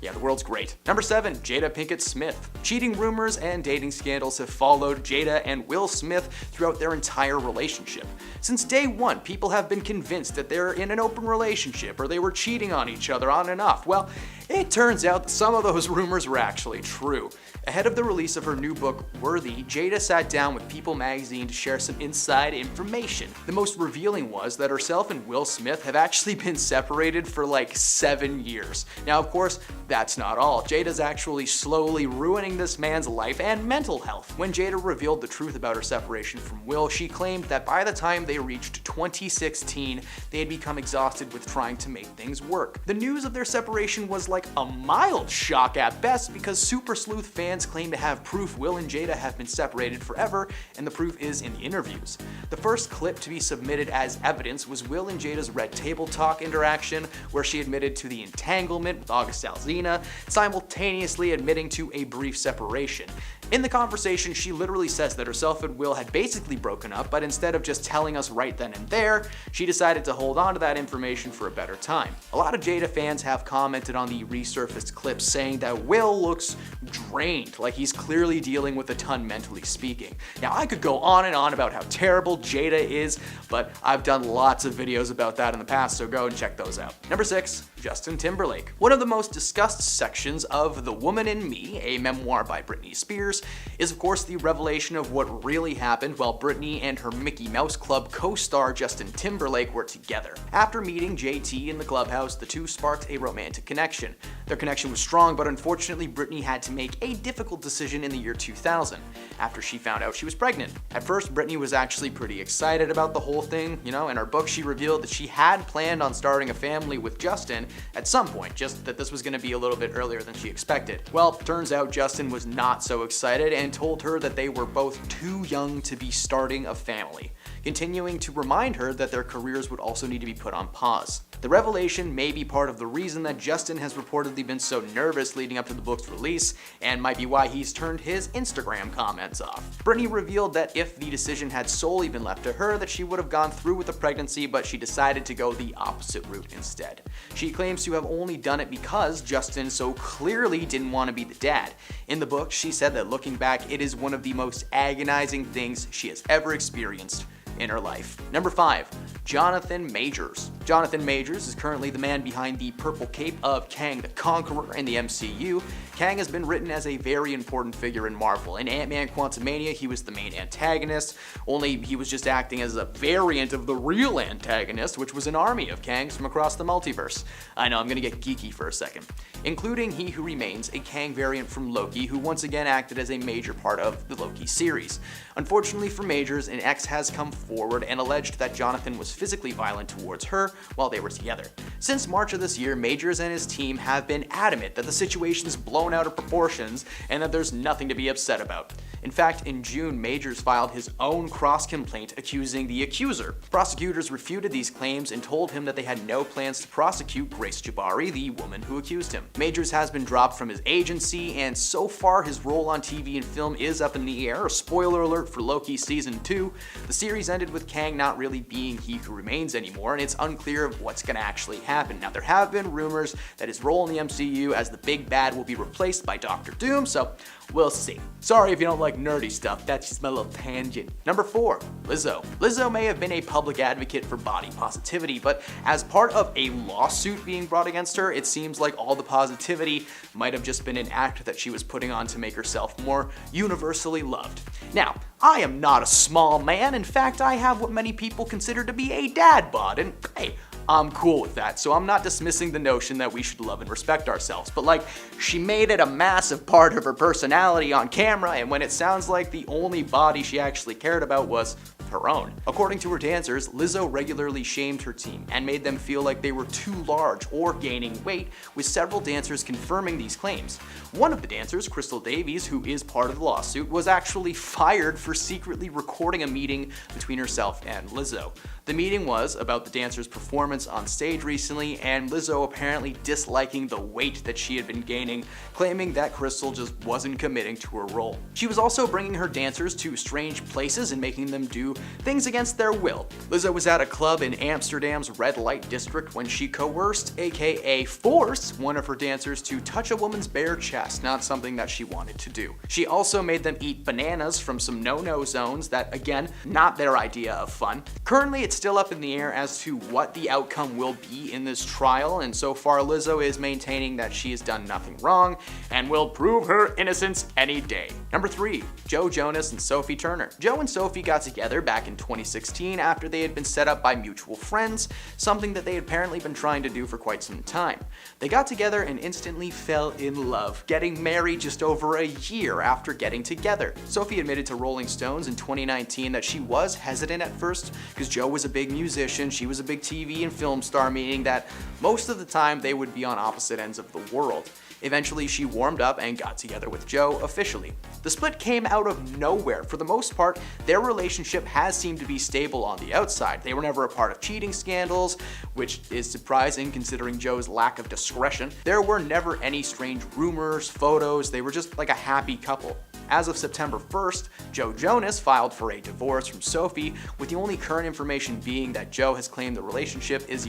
Yeah, the world's great. Number 7, Jada Pinkett Smith. Cheating rumors and dating scandals have followed Jada and Will Smith throughout their entire relationship. Since day one, people have been convinced that they're in an open relationship or they were cheating on each other on and off. Well, it turns out that some of those rumors were actually true. Ahead of the release of her new book, Worthy, Jada sat down with People magazine to share some inside information. The most revealing was that herself and Will Smith have actually been separated for like 7 years. Now, of course, that's not all. Jada's actually slowly ruining this man's life and mental health. When Jada revealed the truth about her separation from Will, she claimed that by the time they reached 2016, they had become exhausted with trying to make things work. The news of their separation was like a mild shock at best, because Super Sleuth fans claim to have proof Will and Jada have been separated forever, and the proof is in the interviews. The first clip to be submitted as evidence was Will and Jada's Red Table Talk interaction, where she admitted to the entanglement with August Alsina, simultaneously admitting to a brief separation. In the conversation, she literally says that herself and Will had basically broken up, but instead of just telling us right then and there, she decided to hold on to that information for a better time. A lot of Jada fans have commented on the resurfaced clips, saying that Will looks drained, like he's clearly dealing with a ton mentally speaking. Now, I could go on and on about how terrible Jada is, but I've done lots of videos about that in the past, so go and check those out. Number 6, Justin Timberlake. One of the most discussed sections of The Woman in Me, a memoir by Britney Spears, is of course the revelation of what really happened while Britney and her Mickey Mouse Club co-star Justin Timberlake were together. After meeting JT in the clubhouse, the two sparked a romantic connection. Their connection was strong, but unfortunately Britney had to make a difficult decision in the year 2000, after she found out she was pregnant. At first, Britney was actually pretty excited about the whole thing. In her book she revealed that she had planned on starting a family with Justin at some point, just that this was going to be a little bit earlier than she expected. Well, turns out Justin was not so excited and told her that they were both too young to be starting a family, continuing to remind her that their careers would also need to be put on pause. The revelation may be part of the reason that Justin has reportedly been so nervous leading up to the book's release, and might be why he's turned his Instagram comments off. Britney revealed that if the decision had solely been left to her, that she would have gone through with the pregnancy, but she decided to go the opposite route instead. She claims to have only done it because Justin so clearly didn't want to be the dad. In the book, she said that looking back, it is one of the most agonizing things she has ever experienced in her life. Number 5, Jonathan Majors. Jonathan Majors is currently the man behind the purple cape of Kang the Conqueror in the MCU. Kang has been written as a very important figure in Marvel. In Ant-Man Quantumania, he was the main antagonist, only he was just acting as a variant of the real antagonist, which was an army of Kangs from across the multiverse. I know, I'm gonna get geeky for a second. Including He Who Remains, a Kang variant from Loki, who once again acted as a major part of the Loki series. Unfortunately for Majors, an ex has come forward and alleged that Jonathan was physically violent towards her while they were together. Since March of this year, Majors and his team have been adamant that the situation's blown out of proportions and that there's nothing to be upset about. In fact, in June, Majors filed his own cross-complaint accusing the accuser. Prosecutors refuted these claims and told him that they had no plans to prosecute Grace Jabari, the woman who accused him. Majors has been dropped from his agency, and so far his role on TV and film is up in the air. Spoiler alert for Loki Season 2. The series ended with Kang not really being He Who Remains anymore, and it's unclear of what's going to actually happen. Now, there have been rumors that his role in the MCU as the big bad will be replaced by Doctor Doom, so we'll see. Sorry if you don't like nerdy stuff, that's just my little tangent. Number 4, Lizzo. Lizzo may have been a public advocate for body positivity, but as part of a lawsuit being brought against her, it seems like all the positivity might have just been an act that she was putting on to make herself more universally loved. Now, I am not a small man. In fact, I have what many people consider to be a dad bod, and hey, I'm cool with that, so I'm not dismissing the notion that we should love and respect ourselves, but like, she made it a massive part of her personality on camera, and when it sounds like the only body she actually cared about was her own. According to her dancers, Lizzo regularly shamed her team and made them feel like they were too large or gaining weight, with several dancers confirming these claims. One of the dancers, Crystal Davies, who is part of the lawsuit, was actually fired for secretly recording a meeting between herself and Lizzo. The meeting was about the dancer's performance on stage recently, and Lizzo apparently disliking the weight that she had been gaining, claiming that Crystal just wasn't committing to her role. She was also bringing her dancers to strange places and making them do things against their will. Lizzo was at a club in Amsterdam's red light district when she coerced, aka forced, one of her dancers to touch a woman's bare chest, not something that she wanted to do. She also made them eat bananas from some no-no zones that, again, not their idea of fun. Currently, it's still up in the air as to what the outcome will be in this trial, and so far Lizzo is maintaining that she has done nothing wrong and will prove her innocence any day. Number 3, Joe Jonas and Sophie Turner. Joe and Sophie got together back in 2016 after they had been set up by mutual friends, something that they had apparently been trying to do for quite some time. They got together and instantly fell in love, getting married just over a year after getting together. Sophie admitted to Rolling Stones in 2019 that she was hesitant at first because Joe was a big musician, she was a big TV and film star, meaning that most of the time they would be on opposite ends of the world. Eventually, she warmed up and got together with Joe officially. The split came out of nowhere. For the most part, their relationship has seemed to be stable on the outside. They were never a part of cheating scandals, which is surprising considering Joe's lack of discretion. There were never any strange rumors, photos, they were just like a happy couple. As of September 1st, Joe Jonas filed for a divorce from Sophie, with the only current information being that Joe has claimed the relationship is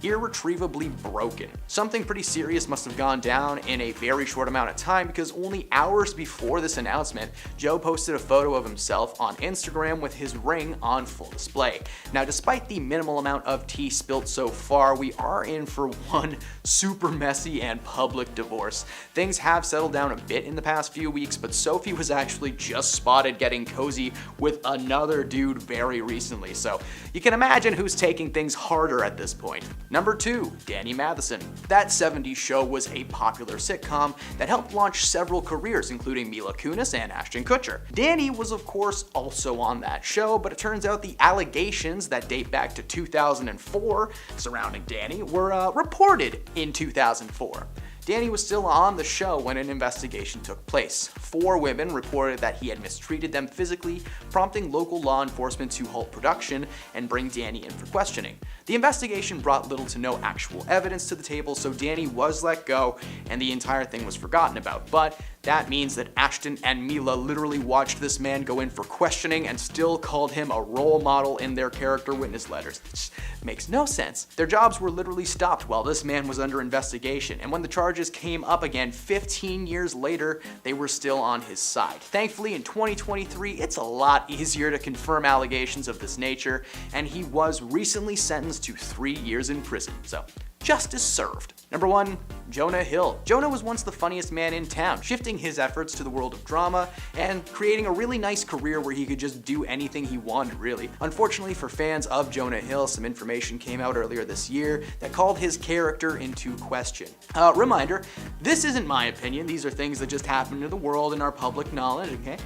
irretrievably broken. Something pretty serious must have gone down in a very short amount of time, because only hours before this announcement, Joe posted a photo of himself on Instagram with his ring on full display. Now, despite the minimal amount of tea spilt so far, we are in for one super messy and public divorce. Things have settled down a bit in the past few weeks, but Sophie was actually just spotted getting cozy with another dude very recently, so you can imagine who's taking things harder at this point. Number 2, Danny Matheson. That 70s Show was a popular sitcom that helped launch several careers, including Mila Kunis and Ashton Kutcher. Danny was of course also on that show, but it turns out the allegations that date back to 2004 surrounding Danny were reported in 2004. Danny was still on the show when an investigation took place. 4 women reported that he had mistreated them physically, prompting local law enforcement to halt production and bring Danny in for questioning. The investigation brought little to no actual evidence to the table, so Danny was let go and the entire thing was forgotten about. But that means that Ashton and Mila literally watched this man go in for questioning and still called him a role model in their character witness letters. Makes no sense. Their jobs were literally stopped while this man was under investigation, and when the charges came up again 15 years later, they were still on his side. Thankfully, in 2023, it's a lot easier to confirm allegations of this nature, and he was recently sentenced to 3 years in prison. So, justice served. Number 1, Jonah Hill. Jonah was once the funniest man in town, shifting his efforts to the world of drama and creating a really nice career where he could just do anything he wanted, really. Unfortunately for fans of Jonah Hill, some information came out earlier this year that called his character into question. Reminder, this isn't my opinion, these are things that just happen to the world and are public knowledge, okay?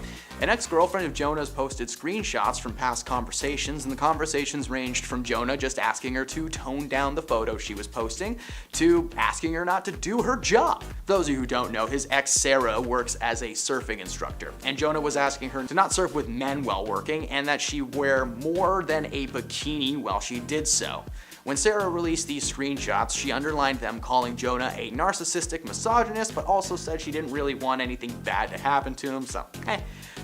An ex-girlfriend of Jonah's posted screenshots from past conversations, and the conversations ranged from Jonah just asking her to tone down the photo she was posting, to asking her not to do her job. For those of you who don't know, his ex Sarah works as a surfing instructor, and Jonah was asking her to not surf with men while working, and that she wear more than a bikini while she did so. When Sarah released these screenshots, she underlined them, calling Jonah a narcissistic misogynist, but also said she didn't really want anything bad to happen to him, so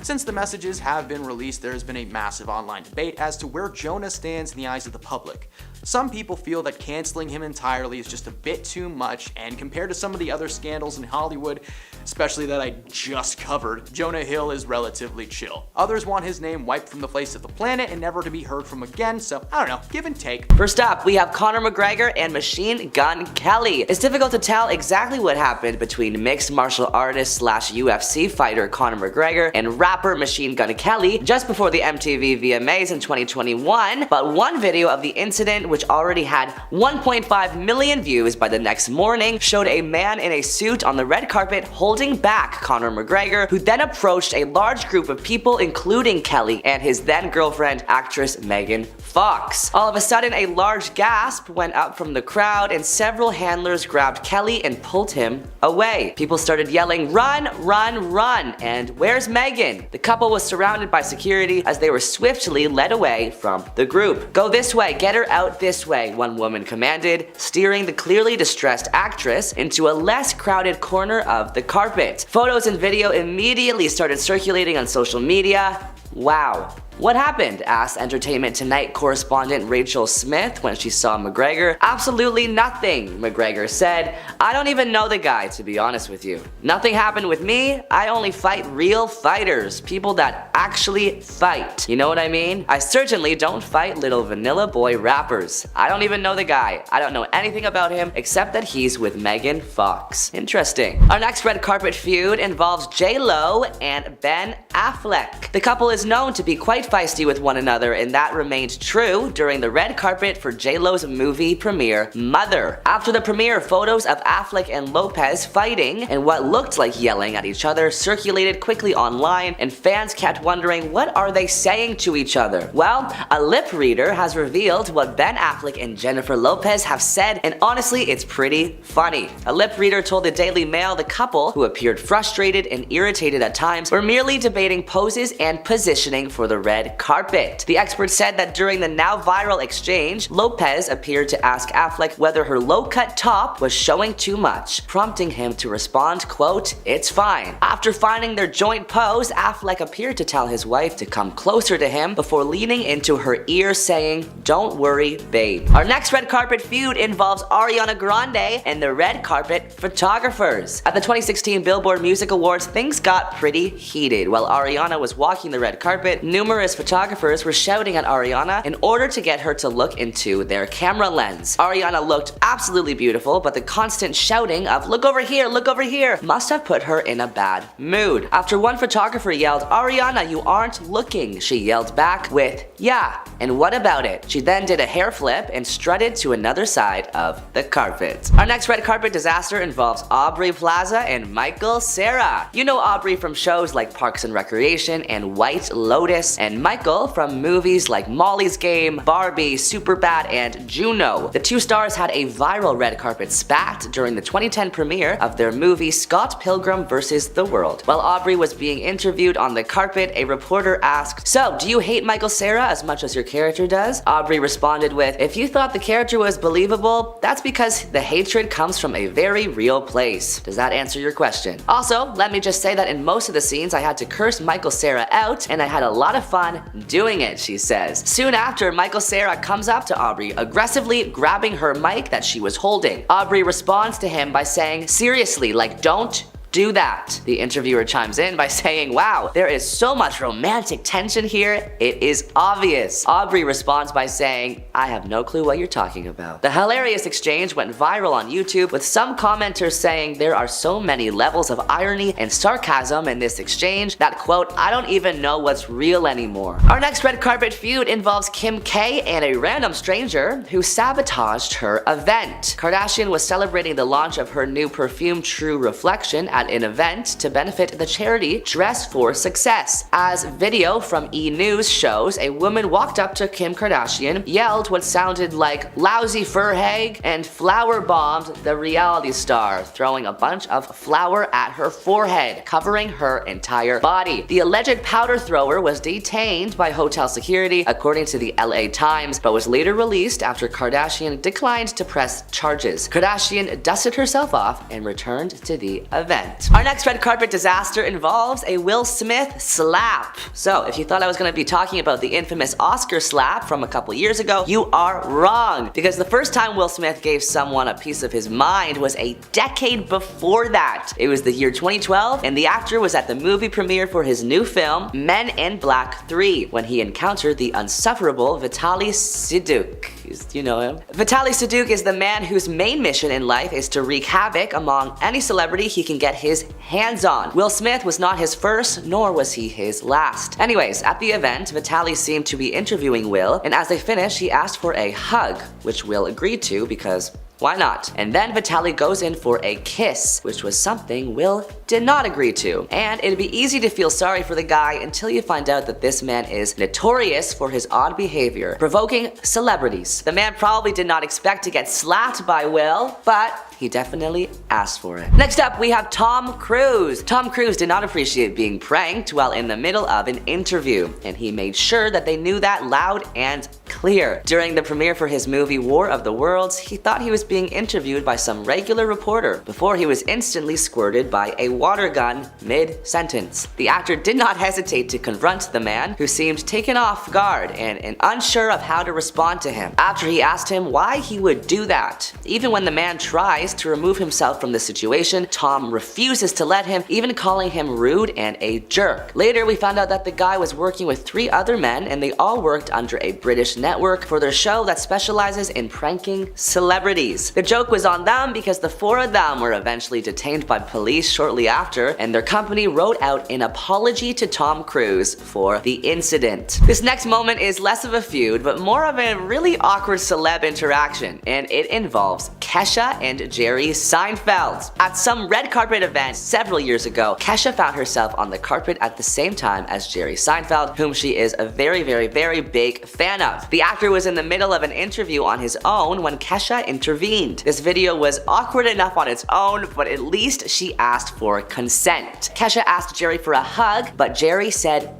Since the messages have been released, there has been a massive online debate as to where Jonah stands in the eyes of the public. Some people feel that canceling him entirely is just a bit too much, and compared to some of the other scandals in Hollywood, especially that I just covered, Jonah Hill is relatively chill. Others want his name wiped from the face of the planet and never to be heard from again, so I don't know, give and take. First up, we have Conor McGregor and Machine Gun Kelly. It's difficult to tell exactly what happened between mixed martial artist slash UFC fighter Conor McGregor and rapper Machine Gun Kelly just before the MTV VMAs in 2021, but one video of the incident, which already had 1.5 million views by the next morning, showed a man in a suit on the red carpet holding back Conor McGregor, who then approached a large group of people, including Kelly and his then girlfriend, actress Megan Fox. All of a sudden, a large gasp went up from the crowd, and several handlers grabbed Kelly and pulled him away. People started yelling, "Run, run, run," and "Where's Megan?" The couple was surrounded by security as they were swiftly led away from the group. "Go this way, get her out this way," one woman commanded, steering the clearly distressed actress into a less crowded corner of the carpet. Photos and video immediately started circulating on social media. Wow. "What happened?" asked Entertainment Tonight correspondent Rachel Smith when she saw McGregor. "Absolutely nothing," McGregor said. "I don't even know the guy, to be honest with you. Nothing happened with me. I only fight real fighters, people that actually fight. You know what I mean? I certainly don't fight little vanilla boy rappers. I don't even know the guy. I don't know anything about him except that he's with Megan Fox." Interesting. Our next red carpet feud involves J-Lo and Ben Affleck. The couple is known to be quite feisty with one another, and that remained true during the red carpet for J-Lo's movie premiere, Mother. After the premiere, photos of Affleck and Lopez fighting and what looked like yelling at each other circulated quickly online, and fans kept wondering, what are they saying to each other? Well, a lip reader has revealed what Ben Affleck and Jennifer Lopez have said, and honestly, it's pretty funny. A lip reader told the Daily Mail the couple, who appeared frustrated and irritated at times, were merely debating poses and positioning for the red carpet. The expert said that during the now viral exchange, Lopez appeared to ask Affleck whether her low-cut top was showing too much, prompting him to respond, quote, "It's fine." After finding their joint pose, Affleck appeared to tell his wife to come closer to him before leaning into her ear saying, "Don't worry, babe." Our next red carpet feud involves Ariana Grande and the red carpet photographers. At the 2016 Billboard Music Awards, things got pretty heated. While Ariana was walking the red carpet, numerous photographers were shouting at Ariana in order to get her to look into their camera lens. Ariana looked absolutely beautiful, but the constant shouting of "look over here" must have put her in a bad mood. After one photographer yelled, "Ariana, you aren't looking," she yelled back with, "Yeah, and what about it?" She then did a hair flip and strutted to another side of the carpet. Our next red carpet disaster involves Aubrey Plaza and Michael Cera. You know Aubrey from shows like Parks and Recreation and White Lotus, and Michael from movies like Molly's Game, Barbie, Superbad, and Juno. The two stars had a viral red carpet spat during the 2010 premiere of their movie Scott Pilgrim vs. the World. While Aubrey was being interviewed on the carpet, a reporter asked, "So, do you hate Michael Cera as much as your character does?" Aubrey responded with, "If you thought the character was believable, that's because the hatred comes from a very real place." Does that answer your question? Also, let me just say that in most of the scenes I had to curse Michael Cera out, and I had a lot of fun fun doing it, she says. Soon after, Michael Cera comes up to Aubrey, aggressively grabbing her mic that she was holding. Aubrey responds to him by saying, "Seriously, like, don't do that." The interviewer chimes in by saying, "Wow, there is so much romantic tension here, it is obvious." Aubrey responds by saying, "I have no clue what you're talking about." The hilarious exchange went viral on YouTube, with some commenters saying there are so many levels of irony and sarcasm in this exchange that, quote, "I don't even know what's real anymore." Our next red carpet feud involves Kim K and a random stranger who sabotaged her event. Kardashian was celebrating the launch of her new perfume True Reflection at an event to benefit the charity Dress for Success. As video from E! News shows, a woman walked up to Kim Kardashian, yelled what sounded like "lousy fur hag," and flower bombed the reality star, throwing a bunch of flour at her forehead, covering her entire body. The alleged powder thrower was detained by hotel security, according to the LA Times, but was later released after Kardashian declined to press charges. Kardashian dusted herself off and returned to the event. Our next red carpet disaster involves a Will Smith slap. So, if you thought I was going to be talking about the infamous Oscar slap from a couple years ago, you are wrong. Because the first time Will Smith gave someone a piece of his mind was a decade before that. It was the year 2012, and the actor was at the movie premiere for his new film, Men in Black 3, when he encountered the insufferable Vitaly Siduk. You know him. Vitaly Siduk is the man whose main mission in life is to wreak havoc among any celebrity he can get his hands on. Will Smith was not his first, nor was he his last. Anyways, at the event, Vitaly seemed to be interviewing Will, and as they finished, he asked for a hug, which Will agreed to because why not? And then Vitaly goes in for a kiss, which was something Will did not agree to. And it'd be easy to feel sorry for the guy until you find out that this man is notorious for his odd behavior, provoking celebrities. The man probably did not expect to get slapped by Will, but he definitely asked for it. Next up, we have Tom Cruise. Tom Cruise did not appreciate being pranked while in the middle of an interview, and he made sure that they knew that loud and clear. During the premiere for his movie War of the Worlds, he thought he was being interviewed by some regular reporter before he was instantly squirted by a water gun mid-sentence. The actor did not hesitate to confront the man, who seemed taken off guard and unsure of how to respond to him. After he asked him why he would do that. Even when the man tries to remove himself from the situation, Tom refuses to let him, even calling him rude and a jerk. Later, we found out that the guy was working with 3 other men, and they all worked under a British network for their show that specializes in pranking celebrities. The joke was on them because the 4 of them were eventually detained by police shortly after, and their company wrote out an apology to Tom Cruise for the incident. This next moment is less of a feud, but more of a really awkward celeb interaction, and it involves Kesha and Jerry Seinfeld. At some red carpet event several years ago, Kesha found herself on the carpet at the same time as Jerry Seinfeld, whom she is a very big fan of. The actor was in the middle of an interview on his own when Kesha intervened. This video was awkward enough on its own, but at least she asked for consent. Kesha asked Jerry for a hug, but Jerry said,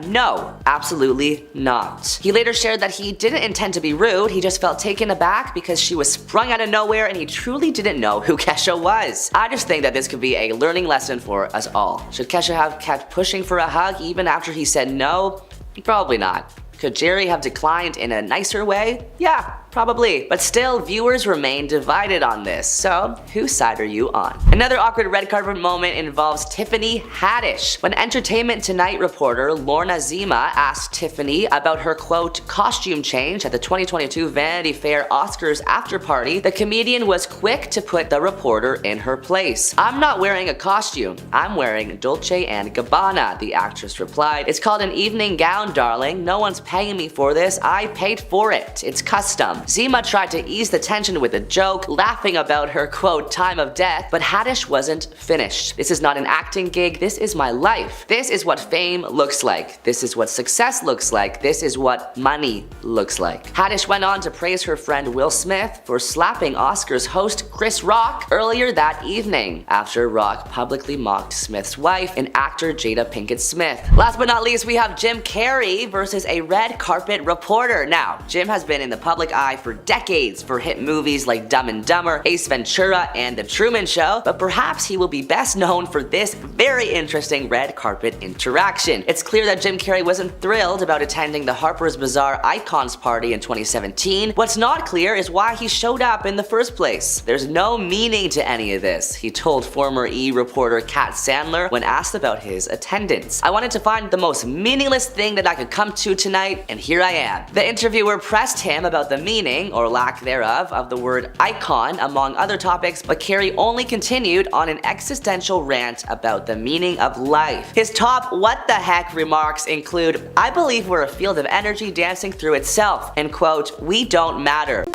no, absolutely not. He later shared that he didn't intend to be rude, he just felt taken aback because she was sprung out of nowhere and he truly didn't know who Kesha was. I just think that this could be a learning lesson for us all. Should Kesha have kept pushing for a hug even after he said no? Probably not. Could Jerry have declined in a nicer way? Yeah, probably. But still, viewers remain divided on this, so whose side are you on? Another awkward red carpet moment involves Tiffany Haddish. When Entertainment Tonight reporter Lorna Zima asked Tiffany about her quote costume change at the 2022 Vanity Fair Oscars after party, the comedian was quick to put the reporter in her place. "I'm not wearing a costume, I'm wearing Dolce & Gabbana," the actress replied. "It's called an evening gown, darling. No one's paying me for this, I paid for it. It's custom." Zima tried to ease the tension with a joke, laughing about her quote time of death, but Haddish wasn't finished. "This is not an acting gig, this is my life. This is what fame looks like. This is what success looks like. This is what money looks like." Haddish went on to praise her friend Will Smith for slapping Oscars host Chris Rock earlier that evening, after Rock publicly mocked Smith's wife and actor Jada Pinkett Smith. Last but not least, we have Jim Carrey versus a red carpet reporter. Now, Jim has been in the public eye for decades for hit movies like Dumb and Dumber, Ace Ventura, and The Truman Show, but perhaps he will be best known for this very interesting red carpet interaction. It's clear that Jim Carrey wasn't thrilled about attending the Harper's Bazaar Icons party in 2017. What's not clear is why he showed up in the first place. There's no meaning to any of this, he told former E! reporter Kat Sandler when asked about his attendance. I wanted to find the most meaningless thing that I could come to tonight, and here I am. The interviewer pressed him about the meaning, or lack thereof, of the word icon, among other topics, but Carrey only continued on an existential rant about the meaning of life. His top what the heck remarks include, "I believe we're a field of energy dancing through itself," and quote, "We don't matter."